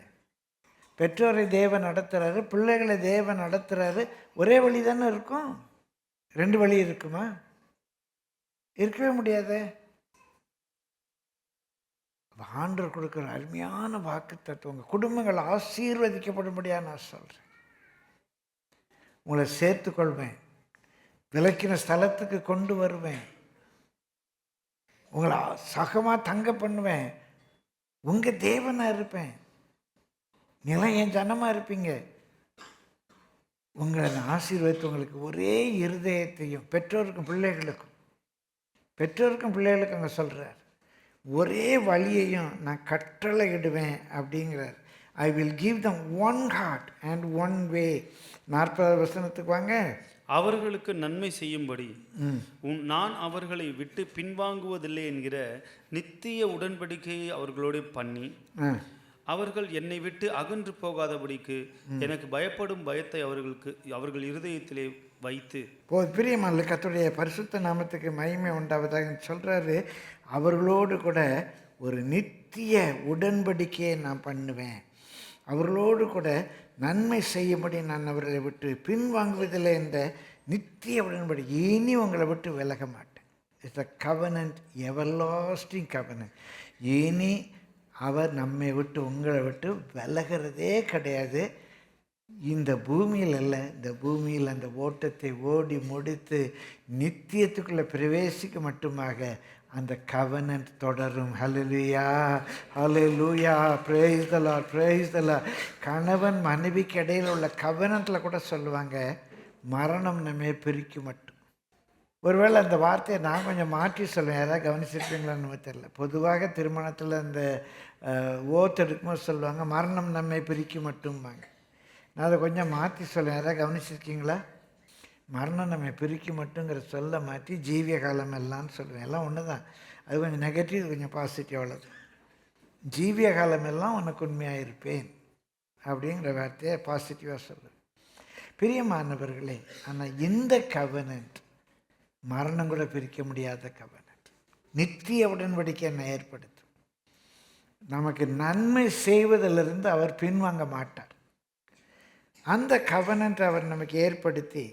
பெற்றோரை தேவன் நடத்துகிறாரு, பிள்ளைகளை தேவன் நடத்துகிறாரு. ஒரே வழி தானே இருக்கும். 2 வழி இருக்குமா? இருக்கவே முடியாது. ஆண்டவர் கொடுக்குற அருமையான வாக்கு தத்துவங்க குடும்பங்கள் ஆசீர்வதிக்கப்படும்படியாக நான் சொல்கிறேன். உங்களை சேர்த்துக்கொள்வேன், விலக்கின ஸ்தலத்துக்கு கொண்டு வருவேன், உங்களை சகமாக தங்க பண்ணுவேன், உங்கள் தேவனாக இருப்பேன். நீலாம் என் ஜனமாக இருப்பீங்க. உங்களை நான் ஆசீர்வதித்து உங்களுக்கு ஒரே இருதயத்தையும் பெற்றோருக்கும் பிள்ளைகளுக்கும் அங்கே சொல்கிறார். ஒரே வழியையும் நான் கட்டளையிடுவேன் அப்படிங்கிறார். I will give them one heart and one way. 40வது வசனத்துக்கு வாங்க. அவர்களுக்கு நன்மை செய்யும்படி நான் அவர்களை விட்டு பின்வாங்குவதில்லை என்கிற நித்திய உடன்படிக்கையை அவர்களோடு பண்ணி அவர்கள் என்னை விட்டு அகன்று போகாதபடிக்கு எனக்கு பயப்படும் பயத்தை அவர்கள் இருதயத்திலே வைத்து. பிரியமான கர்த்தருடைய பரிசுத்த நாமத்துக்கு மகிமை உண்டாவதாக சொல்றாரு. அவர்களோடு கூட ஒரு நித்திய உடன்படிக்கையை நான் பண்ணுவேன். அவர்களோடு கூட நன்மை செய்யும்படி நான் அவர்களை விட்டு பின்வாங்குவதில்லை என்ற நித்திய உடன்படிக்கை. இனி உங்களை விட்டு விலக மாட்டேன். It's a covenant, everlasting covenant. இனி அவர் நம்மை விட்டு உங்களை விட்டு விலகிறதே கிடையாது. இந்த பூமியில் அல்ல, இந்த பூமியில் அந்த ஓட்டத்தை ஓடி முடித்து நித்தியத்துக்குள்ளே பிரவேசிக்க மட்டுமாக அந்த கவனன்ட் தொடரும். Hallelujah, hallelujah, praise the Lord, praise the Lord. கணவன் மனைவிக்கு இடையில் உள்ள கவனன்ட்டில் கூட சொல்லுவாங்க, மரணம் நம்மை பிரிக்கும் மட்டும். ஒருவேளை அந்த வார்த்தையை நான் கொஞ்சம் மாற்றி சொல்லுவேன், யாராவது கவனிச்சிருப்பீங்களான்னு தெரியல. பொதுவாக திருமணத்தில் அந்த ஓத்து எடுக்கும்போது சொல்லுவாங்க, மரணம் நம்மை பிரிக்கும் மட்டும்பாங்க. நான் அதை கொஞ்சம் மாற்றி சொல்லுவேன், யாராவது கவனிச்சிருக்கீங்களா? மரணம் நம்மை பிரிக்க மட்டுங்கிற சொல்ல மாற்றி ஜீவிய காலம் எல்லாம்னு சொல்லுவேன். எல்லாம் ஒன்று தான். அது கொஞ்சம் நெகட்டிவ், கொஞ்சம் பாசிட்டிவ், அவ்வளோது. ஜீவிய காலம் எல்லாம் உனக்கு உண்மையாக இருப்பேன் அப்படிங்கிற வார்த்தையை பாசிட்டிவாக சொல்லுவேன். பிரியமானவர்களே, ஆனால் இந்த கவனன்ட் மரணம் கூட பிரிக்க முடியாத கவனன்ட். நித்திய உடன்படிக்கை என்னை ஏற்படுத்தும். நமக்கு நன்மை செய்வதிலிருந்து அவர் பின்வாங்க மாட்டார். அந்த கவனன்ட் அவர் நமக்கு ஏற்படுத்தி,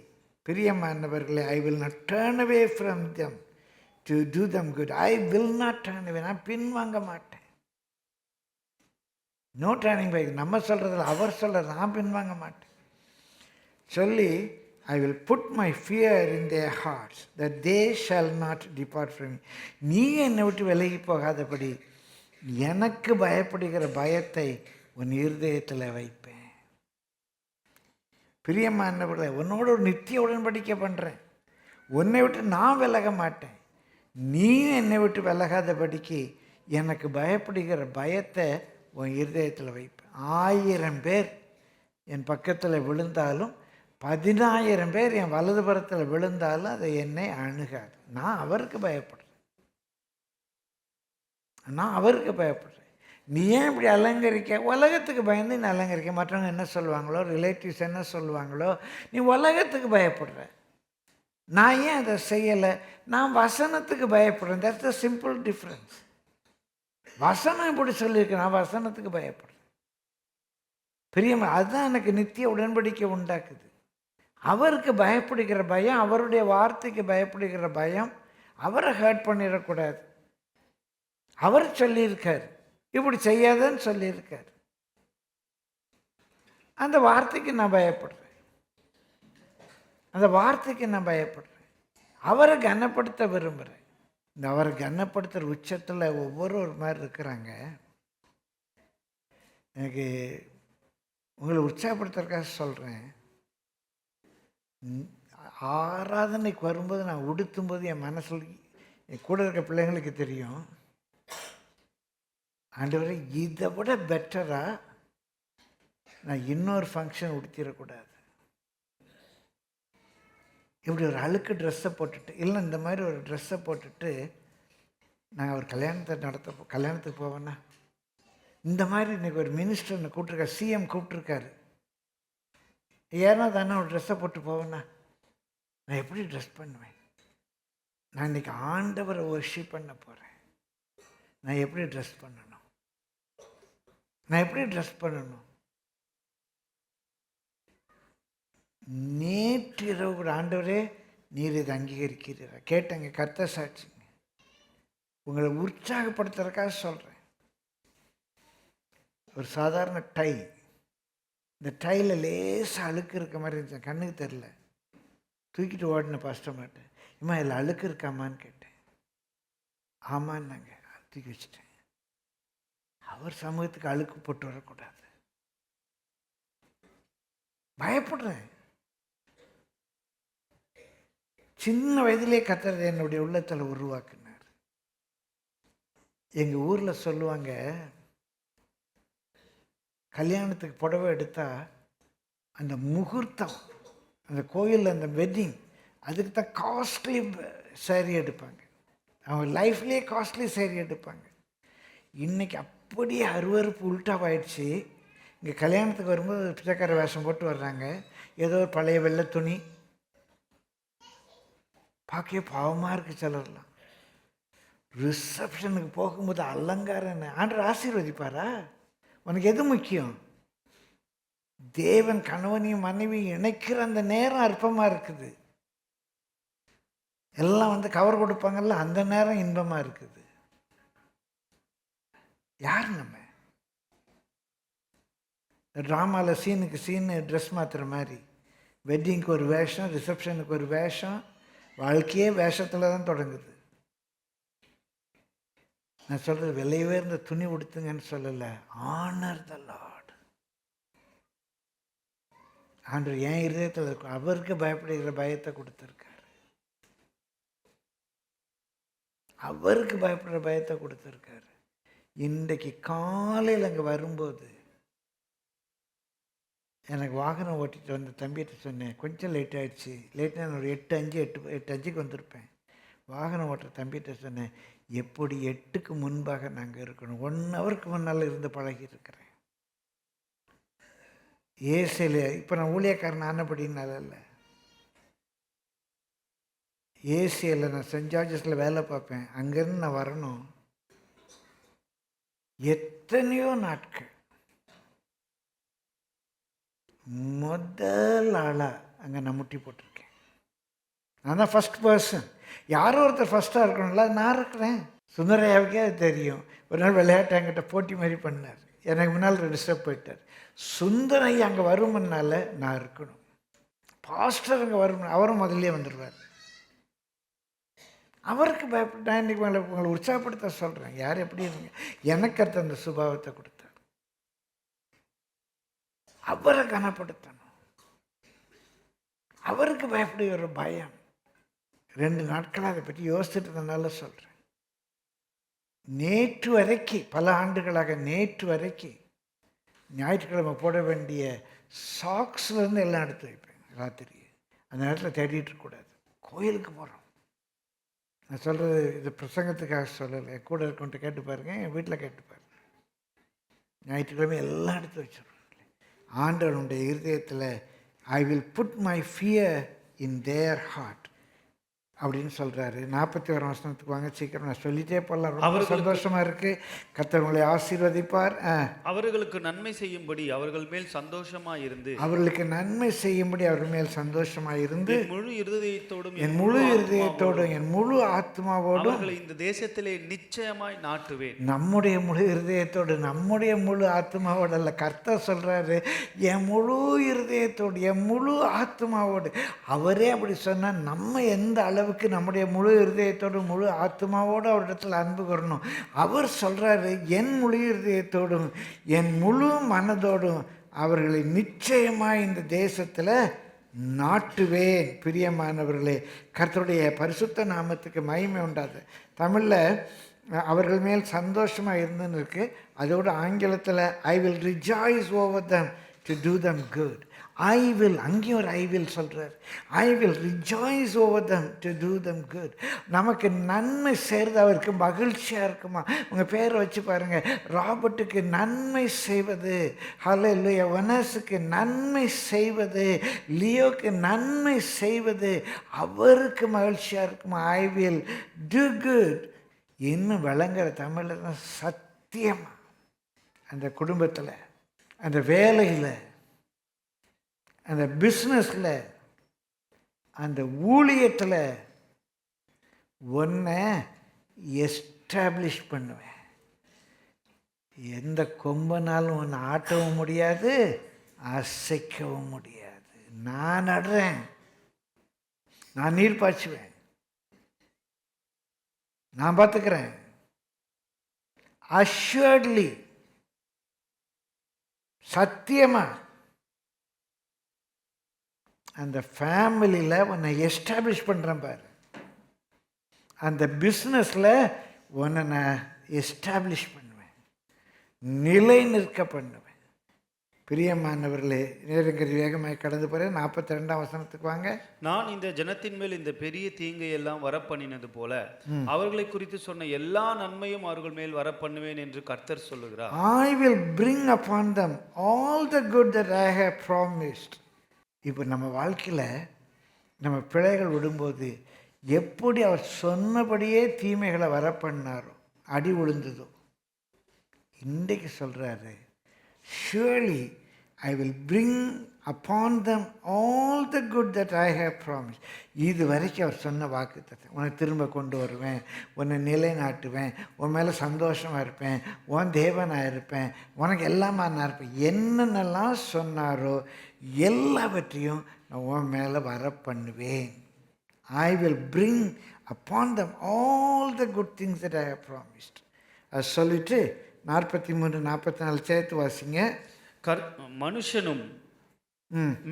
பிரியமானவர்களே, I will not turn away from them to do them good. I will not turn away. நான் பின்வாங்க மாட்டேன். No turning back. நம்ம சொல்கிறதில்ல, அவர் சொல்கிறது. நான் பின்வாங்க மாட்டேன் சொல்லி, I will put my fear in their hearts that they shall not depart from me. நீ என்னை விட்டு விலகி போகாதபடி எனக்கு பயப்படுகிற பயத்தை உன் இருதயத்தில் வைப்பேன். பிரியமானவர்களே, உன்னோட ஒரு நித்திய உடன்படிக்கை பண்ணுறேன். உன்னை விட்டு நான் விலக மாட்டேன். நீ என்னை விட்டு விலகாதபடிக்கு எனக்கு பயப்படுகிற பயத்தை உன் இருதயத்தில் வைப்பேன். 1000 பேர் என் பக்கத்தில் விழுந்தாலும், 10,000 பேர் என் வலதுபுறத்தில் விழுந்தாலும் அதை என்னை அணுகாது. நான் அவருக்கு பயப்படுறேன். நீ ஏன் இப்படி அலங்கரிக்க? உலகத்துக்கு பயந்து நீ அலங்கரிக்க. மற்றவங்க என்ன சொல்லுவாங்களோ, ரிலேட்டிவ்ஸ் என்ன சொல்லுவாங்களோ, நீ உலகத்துக்கு பயப்படுற. நான் ஏன் அதை செய்யலை? நான் வசனத்துக்கு பயப்படுறேன். That's the simple difference. வசனம் இப்படி சொல்லியிருக்கேன், நான் வசனத்துக்கு பயப்படுறேன். பிரியமா, அதுதான் எனக்கு நித்திய உடன்படிக்கை உண்டாக்குது. அவருக்கு பயப்படுகிற பயம், அவருடைய வார்த்தைக்கு பயப்படுகிற பயம், அவரை ஹர்ட் பண்ணிடக்கூடாது. அவர் சொல்லியிருக்கார், இப்படி செய்யாதன்னு சொல்லியிருக்கார். அந்த வார்த்தைக்கு நான் பயப்படுறேன். அவரை கனப்படுத்த விரும்புகிறேன். இந்த அவரை கனப்படுத்துகிற உச்சத்தில் ஒவ்வொரு மாதிரி இருக்கிறாங்க. எனக்கு உங்களை உற்சாகப்படுத்துறதுக்காக சொல்கிறேன். ஆராதனைக்கு வரும்போது நான் உடுத்தும்போது என் மனசில், என் கூட இருக்க பிள்ளைங்களுக்கு தெரியும், ஆண்டவரே இதை விட பெட்டராக நான் இன்னொரு ஃபங்க்ஷன் உடுத்திடக்கூடாது. இப்படி ஒரு அழுக்கு ட்ரெஸ்ஸை போட்டுட்டு, இல்லை இந்த மாதிரி ஒரு ட்ரெஸ்ஸை போட்டுட்டு நாங்கள் ஒரு கல்யாணத்துக்கு போவேன்னா, இந்த மாதிரி இன்றைக்கி ஒரு மினிஸ்டர் என்னை கூப்பிட்ருக்காரு, சிஎம் கூப்பிட்ருக்காரு, ஏன்னா தானே ஒரு ட்ரெஸ்ஸை போட்டு போவேன்னா நான் எப்படி ட்ரெஸ் பண்ணுவேன்? நான் இன்றைக்கி ஆண்டவரை வொர்ஷிப் பண்ண போகிறேன். நான் எப்படி ட்ரெஸ் பண்ணணும்? நேற்றிரவு கூட, ஆண்டவரே நீர் இதை அங்கீகரிக்கிறீரா கேட்டேங்க. கர்த்தர் சாட்சிங்க, உங்களை உற்சாகப்படுத்துறதுக்காக சொல்கிறேன். ஒரு சாதாரண டை, இந்த டையில் லேசாக அழுக்கு இருக்க மாதிரி இருந்துச்சு, கண்ணுக்கு தெரில. தூக்கிட்டு ஓடின பாஸ்டர் மாட்டேன், இம்மா இதில் அழுக்கு இருக்காமான்னு கேட்டேன். ஆமான்னாங்க. தூக்கி வச்சுட்டேன். அவர் சமூகத்துக்கு அழுக்கு போட்டு வரக்கூடாது. பயப்படுறேன். சின்ன வயதிலே கர்த்தர் என்னுடைய உள்ளத்தில் உருவாக்குனார். எங்கள் ஊரில் சொல்லுவாங்க, கல்யாணத்துக்கு புடவை எடுத்தா அந்த முகூர்த்தம், அந்த கோயிலில் அந்த வெட்டிங், அதுக்கு தான் காஸ்ட்லி சேரீ எடுப்பாங்க. அவங்க லைஃப்லேயே காஸ்ட்லி சேரீ எடுப்பாங்க. இன்றைக்கி அப்படியே அருவருப்பு உள்டாவாயிடுச்சு. இங்கே கல்யாணத்துக்கு வரும்போது பிச்சைக்கார வேஷம் போட்டு வர்றாங்க. ஏதோ ஒரு பழைய வெள்ளை துணி, பார்க்கவே பாவமாக இருக்குது சிலர்லாம். ரிசப்ஷனுக்கு போகும்போது அலங்காரம். ஆண்டவர் ஆசீர்வதிப்பாரா? உனக்கு எது முக்கியம்? தேவன் கணவனையும் மனைவியும் இணைக்கிற அந்த நேரம் அற்பமாக இருக்குது. எல்லாம் வந்து கவர் கொடுப்பாங்கல்ல, அந்த நேரம் இன்பமாக இருக்குது. யார் நம்ம? ட்ராமாவில் சீனுக்கு சீனு ட்ரெஸ் மாற்றுற மாதிரி, வெட்டிங்க்கு ஒரு வேஷம், ரிசப்ஷனுக்கு ஒரு வேஷம், வாழ்க்கையே வேஷத்தில் தான் தொடங்குது. நான் சொல்கிறது விலை உயர்ந்த துணி உடுத்துங்கன்னு சொல்லலை. ஆனர் த லார்ட். ஆண்டவர் என் இருதயத்தில் இருக்கும். அவருக்கு பயப்படுகிற பயத்தை கொடுத்துருக்காரு. அவருக்கு பயப்படுற பயத்தை கொடுத்துருக்காரு. இன்றைக்கு காலையில் அங்கே வரும்போது எனக்கு வாகனம் ஓட்டிகிட்டு வந்த தம்பிகிட்ட சொன்னேன், கொஞ்சம் லேட் ஆகிடுச்சு. லேட்னா நான் ஒரு 8:05 வந்திருப்பேன். வாகனம் ஓட்டுற தம்பிகிட்ட சொன்னேன், எப்படி 8க்கு முன்பாக நாங்கள் இருக்கணும். 1 ஹவருக்கு முன்னால் இருந்து பழகியிருக்கிறேன். ஏசியில் இப்போ நான் ஊழியக்காரன் ஆனபடினால இல்லை, ஏசியில் நான் சென்ட் ஜார்ஜஸில் வேலை பார்ப்பேன். அங்கேருந்து நான் வரணும் எத்தனையோ நாட்கள். முதல் ஆளாக அங்கே நான் முட்டி போட்டிருக்கேன். நான் தான் ஃபஸ்ட் பர்சன். யாரோ ஒருத்தர் ஃபஸ்ட்டாக இருக்கணும்ல, நான் இருக்கிறேன். சுந்தரையாவுக்கே அது தெரியும். ஒரு நாள் விளையாட்டு என்கிட்ட போட்டி மாதிரி பண்ணார். எனக்கு முன்னால் டிஸ்டர்ப் போயிட்டார். சுந்தரையா அங்கே வருமுன்னால நான் இருக்கணும். பாஸ்டர் அங்கே வரும், அவரும் முதல்லே வந்துடுவார். அவருக்கு பயப்பட்டு நான் இன்றைக்கி உங்களை உற்சாகப்படுத்த சொல்கிறேன். யார் எப்படி இருங்க, எனக்கு அடுத்த அந்த சுபாவத்தை கொடுத்தார். அவரை கனப்படுத்தணும். அவருக்கு பயப்படுகிற ஒரு பயம். 2 நாட்களாக அதை பற்றி யோசிச்சுட்டு இருந்தனால சொல்கிறேன். நேற்று வரைக்கும், பல ஆண்டுகளாக நேற்று வரைக்கும் ஞாயிற்றுக்கிழமை போட வேண்டிய சாக்ஸ்லேருந்து எல்லாம் எடுத்து வைப்பேன். ராத்திரி அந்த நேரத்தில் தேடிட்டு இருக்கக்கூடாது. கோயிலுக்கு போகிறோம். நான் சொல்கிறது இது பிரசங்கத்துக்காக சொல்லலை. கூட இருக்கவன்ட்டு கேட்டு பாருங்கள், என் வீட்டில் கேட்டு பாருங்கள். ஞாயிற்றுக்கிழமை எல்லாம் எடுத்து வச்சிடுறோம். ஆண்டவனுடைய இருதயத்தில் I will put my fear in their heart அப்படின்னு சொல்கிறாரு. 41 வசனத்துக்கு வாங்க, சீக்கிரம் நான் சொல்லிட்டே போகலாம். ரொம்ப சந்தோஷமாக இருக்குது. கர்த்தர் உங்களை ஆசீர்வதிப்பார். அவர்களுக்கு நன்மை செய்யும்படி அவர்கள் மேல் சந்தோஷமாக இருந்து, அவர்களுக்கு நன்மை செய்யும்படி அவர்கள் மேல் சந்தோஷமாக இருந்து, முழு இருதயத்தோடும் என் முழு இருதயத்தோடும் என் முழு ஆத்மாவோடும் இந்த தேசத்திலே நிச்சயமாய் நாட்டுவேன். நம்முடைய முழு இருதயத்தோடு, நம்முடைய முழு ஆத்மாவோடு அல்ல, கர்த்தர் சொல்கிறாரு என் முழு இருதயத்தோடு என் முழு ஆத்மாவோடு. அவரே அப்படி சொன்னால் நம்ம எந்த அளவுக்கு நம்முடைய முழு இருதயத்தோடு முழு ஆத்மாவோடு அவரிடத்தில் அன்பு கூறணும். அவர் சொல்கிறாரு என் முழு இருதயத்தோடும் என் முழு மனதோடும் அவர்களை நிச்சயமாக இந்த தேசத்தில் நாட்டுவேன். பிரியமானவர்களே, கர்த்தருடைய பரிசுத்த நாமத்துக்கு மகிமை உண்டாது. தமிழில் அவர்கள் மேல் சந்தோஷமாக இருந்துன்னு இருக்குது. அதோடு ஆங்கிலத்தில் I will rejoice over them to do them good. I will, அங்கேயும் ஒரு ஐ வில் சொல்கிறார். I will rejoice over them to do them good. நமக்கு நன்மை செய்கிறது அவருக்கு மகிழ்ச்சியாக இருக்குமா? உங்கள் பேரை வச்சு பாருங்கள். ராபர்ட்டுக்கு நன்மை செய்வது, ஹல்லேலூயா, வனஸுக்கு நன்மை செய்வது, லியோக்கு நன்மை செய்வது அவருக்கு மகிழ்ச்சியாக இருக்குமா? I will do good. இன்னும் விளங்குற தமிழில் தான் சத்தியமாக அந்த குடும்பத்தில், அந்த வேலையில், அந்த பிஸ்னஸில், அந்த ஊழியத்தில் ஒன்றை எஸ்டாப்ளிஷ் பண்ணுவேன். எந்த கொம்பனாலும் ஒன்று ஆட்டவும் முடியாது, அசைக்கவும் முடியாது. நான் நடுறேன், நான் நீர் பாய்ச்சுவேன், நான் பார்த்துக்கிறேன். அஷ்யூர்ட்லி, சத்தியமாக அந்த ஃபேமிலியில் உன்னை எஸ்டாப்ளிஷ் பண்ணுறேன் பாரு, அந்த பிஸ்னஸில் உன்னை நான் எஸ்டாப்ளிஷ் பண்ணுவேன், நிலை நிற்க பண்ணுவேன். பிரியமானவர்களே, நேரங்கரி வேகமாக கடந்து போகிற 42ஆம் வசனத்துக்கு வாங்க. நான் இந்த ஜனத்தின் மேல் இந்த பெரிய தீங்கை எல்லாம் வரப்பண்ணினது போல அவர்களை குறித்து சொன்ன எல்லா நன்மையும் அவர்கள் மேல் வரப்பண்ணுவேன் என்று கர்த்தர் சொல்லுகிறார். I will bring upon them all the good that I have promised. இப்போ நம்ம வாழ்க்கையில் நம்ம பிழைகள் விடும்போது எப்படி அவர் சொன்னபடியே தீமைகளை வரப்பண்ணாரோ, அடி விழுந்ததோ, இன்றைக்கு சொல்கிறாரு, surely I will bring upon them all the good that I have promised. இது வரைக்கும் அவர் சொன்ன வாக்குத்தத்தம், உன்னை திரும்ப கொண்டு வருவேன், உன்னை நிலைநாட்டுவேன், உன் மேலே சந்தோஷமாக இருப்பேன், உன் தேவனாக இருப்பேன், உனக்கு எல்லாமா நான் இருப்பேன், என்னென்னலாம் சொன்னாரோ எல்லாவற்றையும் நான் உன் மேலே வர பண்ணுவேன். I will bring upon them all the good things that I have promised. அது சொல்லிட்டு 43 44 சேர்த்து வாசிங்க. மனுஷனும்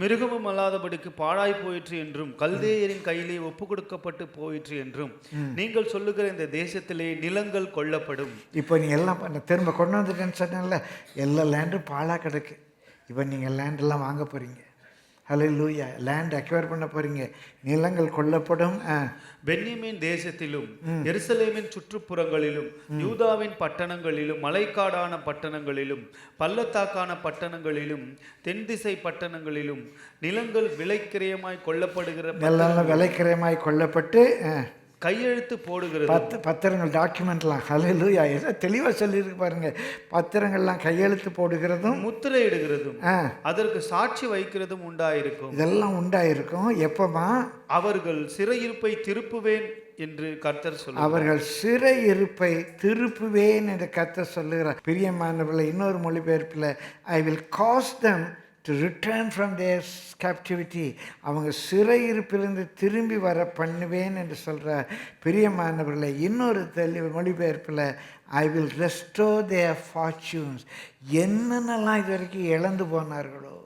மிருகமும் அல்லாதபடிக்கு பாழாய் போயிற்று என்றும் கல்தேயரின் கையிலே ஒப்பு கொடுக்கப்பட்டு போயிற்று என்றும் நீங்கள் சொல்லுகிற இந்த தேசத்திலே நிலங்கள் கொள்ளப்படும். இப்போ நீங்கள் எல்லாம் திரும்ப கொண்டு வந்துட்டேன்னு சொன்னேன்ல, எல்லா லேண்டும் பாழாக கிடக்கு. இப்போ நீங்கள் லேண்டெல்லாம் வாங்க போகிறீங்க. ஹல்லேலூயா. லேண்ட் அக்வயர் பண்ண போகிறீங்க, நிலங்கள் கொல்லப்படும். பென்யமீன் தேசத்திலும் எருசலேமின் சுற்றுப்புறங்களிலும் யூதாவின் பட்டணங்களிலும் மலைக்காடான பட்டணங்களிலும் பள்ளத்தாக்கான பட்டணங்களிலும் தென்திசை பட்டணங்களிலும் நிலங்கள் விலைக்கிரயமாய் கொல்லப்படுகிற விலைக்கிரயமாய் கொல்லப்பட்டு கையெழுத்து போடுகிறது. பத்திரங்கள் டாக்குமெண்ட்லாம் ஹல்லேலூயா ஏதோ தெளிவாக சொல்லியிருக்கு பாருங்க. பத்திரங்கள்லாம் கையெழுத்து போடுகிறதும் முத்திரையிடுகிறதும் அதற்கு சாட்சி வைக்கிறதும் உண்டாயிருக்கும். இதெல்லாம் உண்டாயிருக்கும். எப்பமா? அவர்கள் சிறையிருப்பை திருப்புவேன் என்று கர்த்தர் சொல்லுகிறார். அவர்கள் சிறையிருப்பை திருப்புவேன் என்று கர்த்தர் சொல்லுகிறார். பிரியமானவர்களை, இன்னொரு மொழிபெயர்ப்பில் I will cause them to return from their captivity, அவங்க சிறையிருப்பிலிருந்து திரும்பி வர பண்ணுவேன் என்று சொல்கிறார். பிரியமானவர்களை, இன்னொரு மொழிபெயர்ப்பில் I will restore their fortunes, என்னென்னலாம் இது வரைக்கும் இழந்து போனார்களோ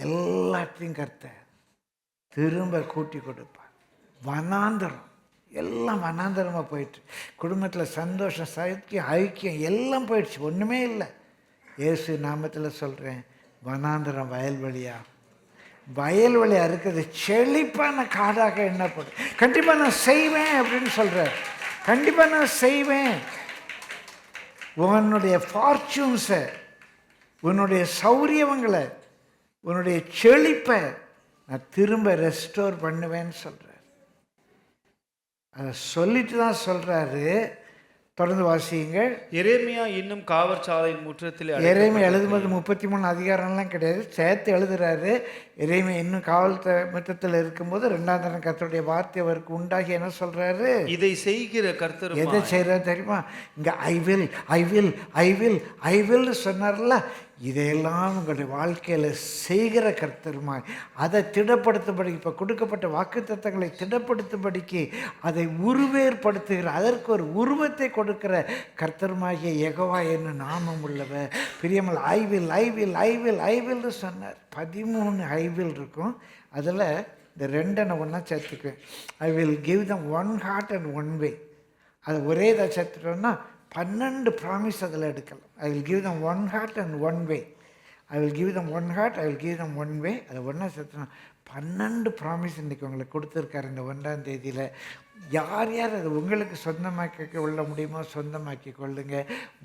எல்லாத்தையும் கர்த்தர் திரும்ப கூட்டி கொடுப்பார். வனாந்தரம் எல்லாம் வனாந்தரமாக போயிட்டு, குடும்பத்தில் சந்தோஷம், சைக்கியம், ஐக்கியம் எல்லாம் போயிடுச்சு, ஒன்றுமே இல்லை. இயேசு நாமத்தில் சொல்கிறேன், வனாந்தரம் வயல்வெளி அறுக்கிறது செழிப்பான காடாக எண்ணப்படும். கண்டிப்பாக நான் செய்வேன் அப்படின்னு சொல்கிறேன். கண்டிப்பாக நான் செய்வேன். உன்னுடைய ஃபார்ச்சூன்ஸை, உன்னுடைய சௌரியங்களை, உன்னுடைய செழிப்பை நான் திரும்ப ரெஸ்டோர் பண்ணுவேன்னு சொல்கிறேன். அதை சொல்லிட்டு தான் சொல்கிறாரு. தொடர்ந்து வாசியுங்க. எரேமியா இன்னும் காவற்சாலையின் முற்றத்தில். எரேமியா எழுதும்போது 33 அதிகாரம்லாம் கிடையாது, சேர்த்து எழுதுறாரு. எரேமியா இன்னும் காவல் முற்றத்தில் இருக்கும்போது 2ஆம் தரம் கர்த்தருடைய வார்த்தை அவருக்கு உண்டாகி என்ன சொல்றாரு? இதை செய்கிற கர்த்தர் எதை செய்யறாரு தெரியுமா? இங்க ஐ will I will I will I will சொன்னார்ல, இதையெல்லாம் உங்களுடைய வாழ்க்கையில் செய்கிற கர்த்தருமாய் அதை திடப்படுத்தும்படி, இப்போ கொடுக்கப்பட்ட வாக்குத்தத்தங்களை திடப்படுத்தும்படிக்கு அதை உருவேற்படுத்துகிற, அதற்கு ஒரு உருவத்தை கொடுக்கிற கர்த்தருமாகிய யெகோவா என்ன நாமம் உள்ளவர். பிரியமல் I will I will I will I வில்னு சொன்னார். 13 ஐ வில் இருக்கும். அதில் இந்த 2 நான் ஒன்றா சேர்த்துக்குவேன். I will give them one heart and one way. அதை ஒரே இதாக சேர்த்துட்டோன்னா 12 ப்ராமிஸ் அதில் எடுக்கலாம். I will give them one heart and one way. I will give them one heart, I will give them one way. அதை ஒன்றா சேர்த்துனா 12 ப்ராமிஸ் இன்றைக்கி உங்களுக்கு கொடுத்துருக்காரு இந்த 1ஆம் தேதியில். யார் யார் அதை உங்களுக்கு சொந்தமாக்கி கொள்ள முடியுமோ சொந்தமாக்கி கொள்ளுங்க.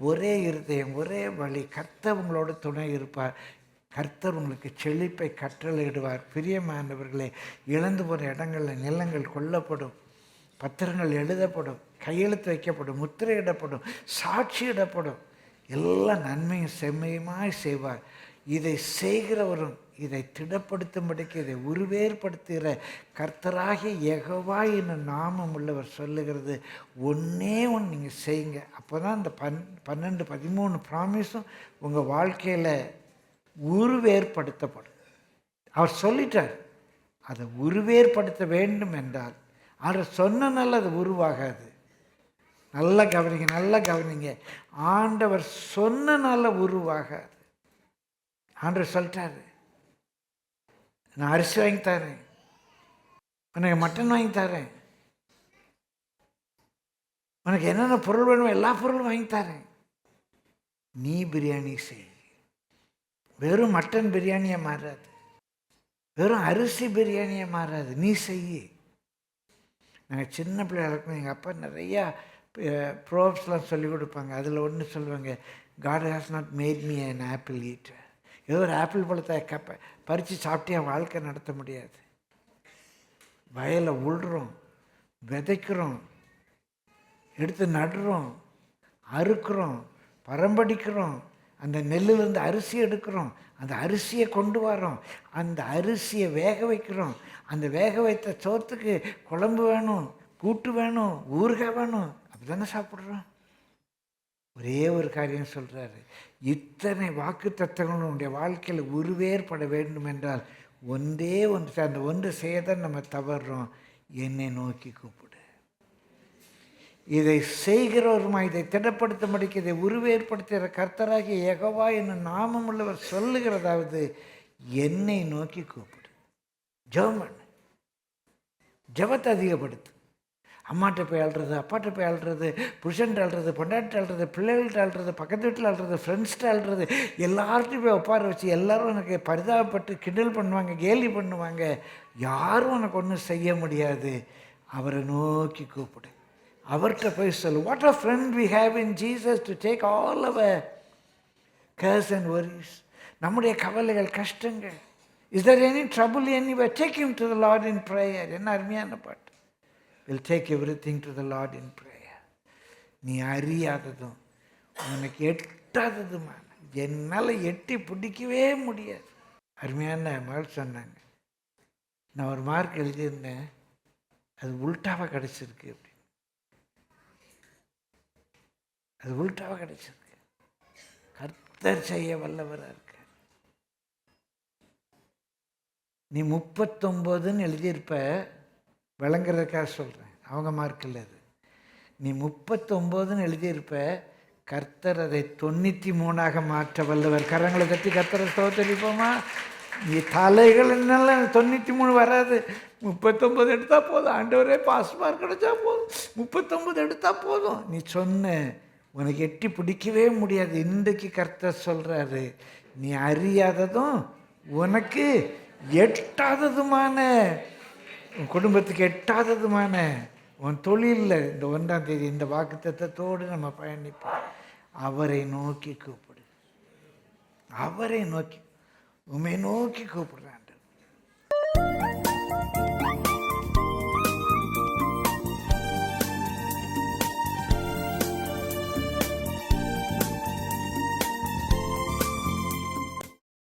ஒரே இருதயம், ஒரே வழி. கர்த்தர் உங்களோட துணை இருப்பார். கர்த்தர் உங்களுக்கு செழிப்பை கட்டளையிடுவார். பிரியமானவர்களே, இழந்து போகிற இடங்களில் நிலங்கள் கொல்லப்படும், பத்திரங்கள் எழுதப்படும், கையெழுத்து வைக்கப்படும், முத்திரையிடப்படும், சாட்சியிடப்படும். எல்லா நன்மையும் செம்மையுமாய் செய்வார். இதை செய்கிறவரும் இதை திடப்படுத்தும்படிக்கு இதை உருவேற்படுத்துகிற கர்த்தராகிய யெகோவா என்னும் நாமம் உள்ளவர் சொல்லுகிறது. ஒன்றே ஒன்று நீங்கள் செய்யுங்க. அப்போ தான் இந்த 12 13 ப்ராமிஸும் உங்கள் வாழ்க்கையில் உருவேற்படுத்தப்படும். அவர் சொல்லிட்டார். அதை உருவேற்படுத்த வேண்டும் என்றால் அவர் சொன்னனால அது உருவாகாது. நல்லா கவனிங்க, நல்லா கவனிங்க. ஆண்டவர் சொன்னனால உருவாகாது. ஆண்டவர் சொல்லிட்டாரு, நான் அரிசி வாங்கி தரேன், உனக்கு மட்டன் வாங்கி தரேன், உனக்கு என்னென்ன பொருள் வேணுமோ எல்லா பொருளும் வாங்கி தரேன், நீ பிரியாணி செய். வெறும் மட்டன் பிரியாணியாக மாறாது, வெறும் அரிசி பிரியாணியாக மாறாது, நீ செய். நாங்கள் சின்ன பிள்ளையாக இருக்கணும், எங்கள் அப்பா நிறையா ப்ரோப்ஸ்லாம் சொல்லிக் கொடுப்பாங்க. அதில் ஒன்று சொல்லுவாங்க, God has not made me an apple eater. ஏதோ ஒரு ஆப்பிள் பழத்தை பறித்து சாப்பிட்டே வாழ்க்கை நடத்த முடியாது. வயலை உள்றோம், விதைக்கிறோம், எடுத்து நடுறோம், அறுக்கிறோம், பரம்படிக்கிறோம், அந்த நெல்லிலிருந்து அரிசி எடுக்கிறோம், அந்த அரிசியை கொண்டு வரோம், அந்த அரிசியை வேக வைக்கிறோம், அந்த வேக வைத்த சோத்துக்கு குழம்பு வேணும், கூட்டு வேணும், ஊறுகாய் வேணும், அப்படி தானே சாப்பிட்றோம். ஒரே ஒரு காரியம் சொல்கிறாரு, இத்தனை வாக்கு தத்தங்களும் உன்னுடைய வாழ்க்கையில் உருவேற்பட வேண்டும் என்றால் ஒன்றே ஒன்று, அந்த ஒன்று செய்யதான் நம்ம தவறுறோம். என்னை நோக்கி கூப்பிடு. இதை செய்கிறவருமா, இதை திடப்படுத்த முடிக்க இதை உருவேற்படுத்துகிற கர்த்தராகிய யெகோவா என்னும் நாமம் உள்ளவர் சொல்லுகிறதாவது, என்னை நோக்கி கூப்பிடு. ஜெபம் பண்ணு, ஜெபத்தை அதிகப்படுத்து. அம்மாட்ட போய் அழுறது, அப்பாட்ட போய் அழுறது, புருஷன்ட்ட அழுறது, பொண்டாட்ட அழுறது, பிள்ளைகள்கிட்ட அழுறது, பக்கத்து வீட்டில் அழுறது, ஃப்ரெண்ட்ஸ்கிட்ட அழுறது, எல்லார்ட்டையும் போய் உட்கார வச்சு எல்லாரும் எனக்கு பரிதாபப்பட்டு கிண்டல் பண்ணுவாங்க, கேலி பண்ணுவாங்க. யாரும் உனக்கு ஒன்றும் செய்ய முடியாது. அவரை நோக்கி கூப்பிடு, அவர்கிட்ட போய் சொல்லு. What a friend we have in Jesus to take all our cares and worries. நம்முடைய கவலைகள், கஷ்டங்கள், is there any trouble anywhere, take him to the Lord in prayer. என்ன அருமையான பாட்டு. Will take everything to the Lord in prayer. நீ அறியாததும் உனக்கு எட்டாததுமான, என்னால் எட்டி பிடிக்கவே முடியாது. அருமையான மகள் சொன்னாங்க, நான் ஒரு மார்க் எழுதியிருந்தேன், அது உல்டாவாக கிடச்சிருக்கு அப்படி. அது உல்டாவாக கிடைச்சிருக்கு. கர்த்தர் செய்ய வல்லவராக இருக்க. நீ 39ன்னு எழுதியிருப்ப, விளங்குறதுக்காக சொல்கிறேன், அவங்க மார்க் இல்லை அது. நீ 39ன்னு எழுதியிருப்ப, கர்த்தர் அதை 93ஆக மாற்ற வல்லவர். கரங்களை தட்டி கர்த்தரை ஸ்தோத்திரிப்போமா. நீ தலைகள் என்னால 93 வராது, 39 எடுத்தால் போதும். ஆண்டவரே பாஸ் மார்க் கிடைச்சா போதும், 39 எடுத்தால் போதும். நீ சொன்ன உனக்கு எட்டி பிடிக்கவே முடியாது. இன்றைக்கு கர்த்தர் சொல்கிறாரு, நீ அறியாததும் உனக்கு எட்டாததுமான, உன் குடும்பத்துக்கு எட்டாததுமான, உன் தொழிலில் இந்த 1ஆம் தேதி இந்த வாக்குத்தத்தத்தோடு நம்ம பயணிப்போம். அவரை நோக்கி கூப்பிடு, அவரை நோக்கி, உம்மை நோக்கி கூப்பிடுறான்.